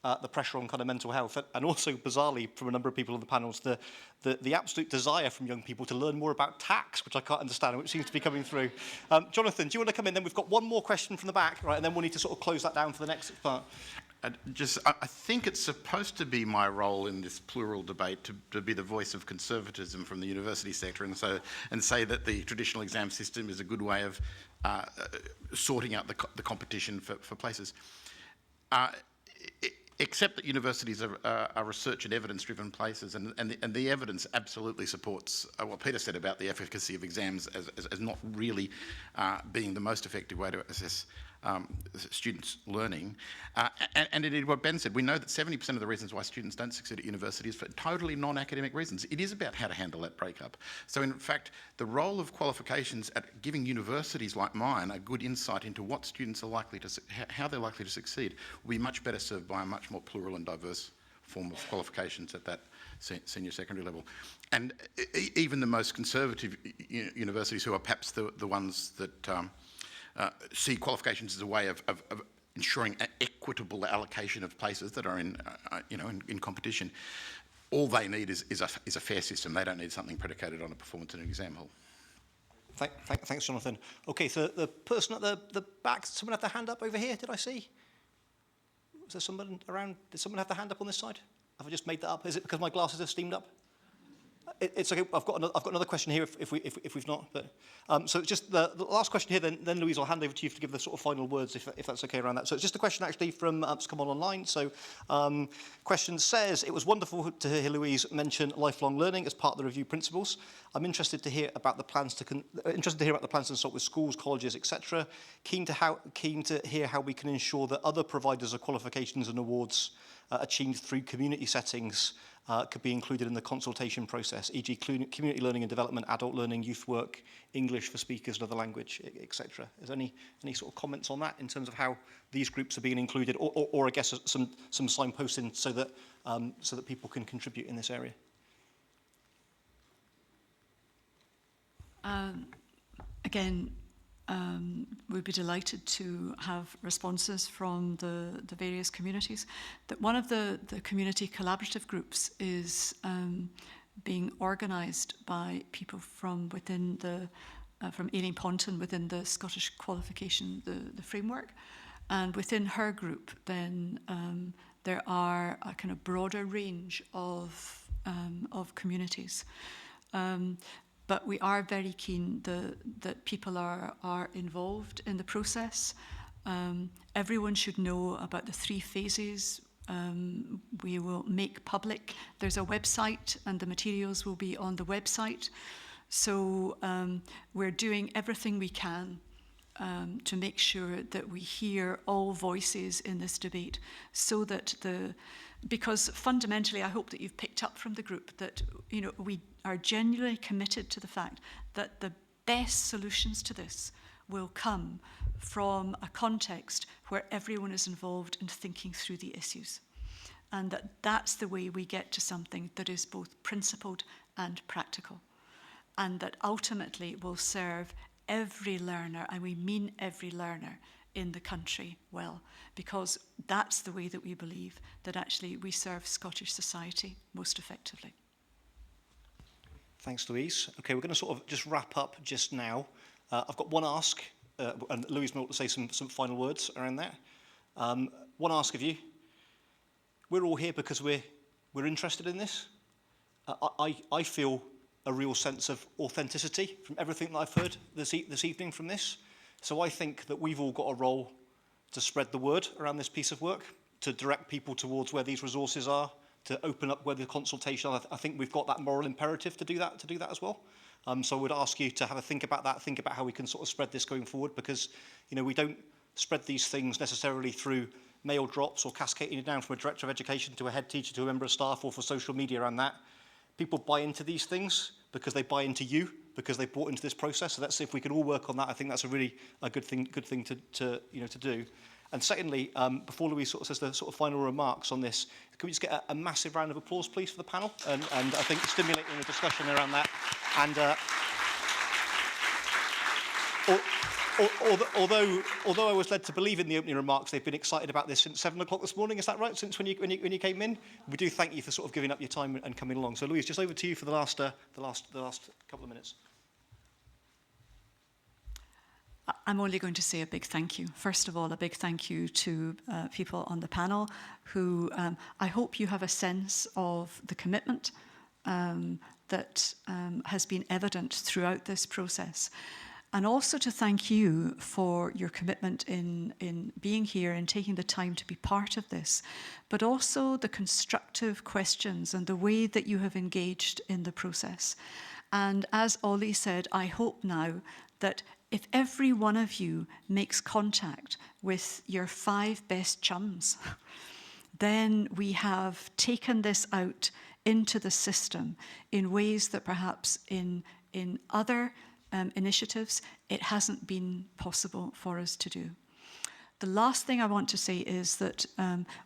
The pressure on kind of mental health, and also bizarrely from a number of people on the panels, the absolute desire from young people to learn more about tax, which I can't understand, which seems to be coming through. Jonathan, do you want to come in? Then we've got one more question from the back, right, and then we'll need to sort of close that down for the next part. I think it's supposed to be my role in this plural debate to be the voice of conservatism from the university sector, and say that the traditional exam system is a good way of sorting out the competition for places. Except that universities are research and evidence-driven places, and the evidence absolutely supports what Peter said about the efficacy of exams as not really being the most effective way to assess students' learning. And indeed what Ben said, we know that 70% of the reasons why students don't succeed at university is for totally non-academic reasons. It is about how to handle that breakup. So in fact, the role of qualifications at giving universities like mine a good insight into what students are likely to, how they're likely to succeed, will be much better served by a much more plural and diverse form of qualifications at that senior secondary level. And even the most conservative universities, who are perhaps the ones that see qualifications as a way of ensuring an equitable allocation of places that are in competition. All they need is a fair system. They don't need something predicated on a performance in an exam hall. Thanks, Jonathan. Okay, so the person at the back, someone have their hand up over here? Did I see? Was there someone around? Did someone have their hand up on this side? Have I just made that up? Is it because my glasses have steamed up? It's okay. I've got another question here if we've not. But so just the last question here. Then Louise, I'll hand over to you to give the sort of final words if that's okay around that. So it's just a question actually from it's come on online. So question says, it was wonderful to hear Louise mention lifelong learning as part of the review principles. I'm interested to hear about the plans to consult with schools, colleges, etc. Keen to hear how we can ensure that other providers of qualifications and awards achieved through community settings could be included in the consultation process, e.g. community learning and development, adult learning, youth work, English for speakers, another language, etc. Is there any sort of comments on that in terms of how these groups are being included, or I guess some signposting so that people can contribute in this area? Again, we'd be delighted to have responses from the various communities. That one of the community collaborative groups is being organised by people from within from Aileen Ponton within the Scottish Qualification, the framework, and within her group then there are a kind of broader range of communities. But we are very keen that people are involved in the process. Everyone should know about the 3 phases. We will make public. There's a website and the materials will be on the website. So we're doing everything we can to make sure that we hear all voices in this debate, so that because fundamentally, I hope that you've picked up from the group that we are genuinely committed to the fact that the best solutions to this will come from a context where everyone is involved in thinking through the issues, and that's the way we get to something that is both principled and practical, and that ultimately will serve every learner, and we mean every learner in the country well, because that's the way that we believe that actually we serve Scottish society most effectively. Thanks, Louise. Okay, we're going to sort of just wrap up just now. I've got one ask, and Louise may want to say some final words around that. One ask of you. We're all here because we're interested in this. I feel a real sense of authenticity from everything that I've heard this evening from this. So I think that we've all got a role to spread the word around this piece of work, to direct people towards where these resources are, to open up where the consultation are. I think we've got that moral imperative to do that as well. So I would ask you to have a think about that, think about how we can sort of spread this going forward, because we don't spread these things necessarily through mail drops or cascading it down from a director of education to a head teacher to a member of staff or for social media and that. People buy into these things because they buy into you, because they bought into this process. So let's see if we can all work on that. I think that's a good thing to do. And secondly, before Louise sort of says the sort of final remarks on this, can we just get a massive round of applause, please, for the panel? And I think stimulating a discussion around that. And although I was led to believe in the opening remarks, they've been excited about this since 7 o'clock this morning. Is that right? Since when you came in, we do thank you for sort of giving up your time and coming along. So Louise, just over to you for the last couple of minutes. I'm only going to say a big thank you. First of all, a big thank you to people on the panel who I hope you have a sense of the commitment that has been evident throughout this process. And also to thank you for your commitment in being here and taking the time to be part of this, but also the constructive questions and the way that you have engaged in the process. And as Ollie said, I hope now that if every one of you makes contact with your 5 best chums, then we have taken this out into the system in ways that perhaps in other initiatives, it hasn't been possible for us to do. The last thing I want to say is that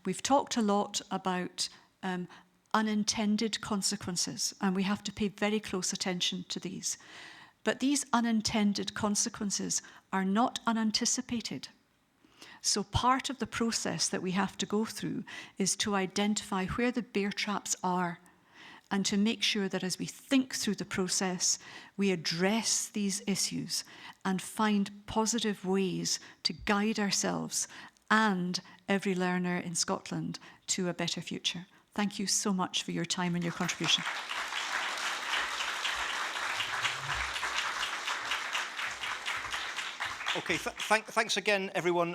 we've talked a lot about unintended consequences, and we have to pay very close attention to these. But these unintended consequences are not unanticipated. So part of the process that we have to go through is to identify where the bear traps are, and to make sure that as we think through the process, we address these issues and find positive ways to guide ourselves and every learner in Scotland to a better future. Thank you so much for your time and your contribution. Okay, thanks again, everyone,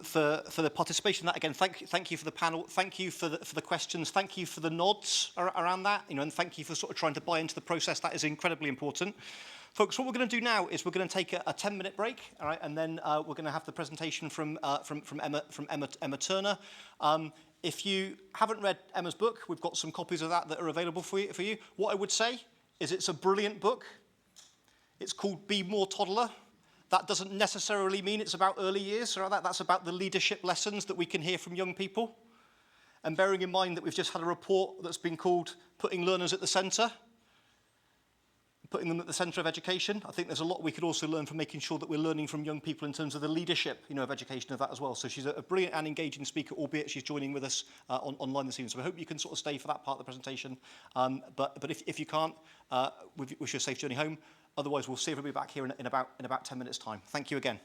for the participation. That again, thank you for the panel. Thank you for the questions. Thank you for the nods around that. And thank you for sort of trying to buy into the process. That is incredibly important, folks. What we're going to do now is we're going to take a 10-minute break, all right, and then we're going to have the presentation from Emma Turner. If you haven't read Emma's book, we've got some copies of that are available for you. What I would say is it's a brilliant book. It's called Be More Toddler. That doesn't necessarily mean it's about early years, or that's about the leadership lessons that we can hear from young people. And bearing in mind that we've just had a report that's been called Putting Learners at the Centre, putting them at the centre of education, I think there's a lot we could also learn from making sure that we're learning from young people in terms of the leadership, of education of that as well. So she's a brilliant and engaging speaker, albeit she's joining with us online this evening. So I hope you can sort of stay for that part of the presentation. But if you can't, wish you a safe journey home. Otherwise, we'll see everybody back here in about 10 minutes' time. Thank you again.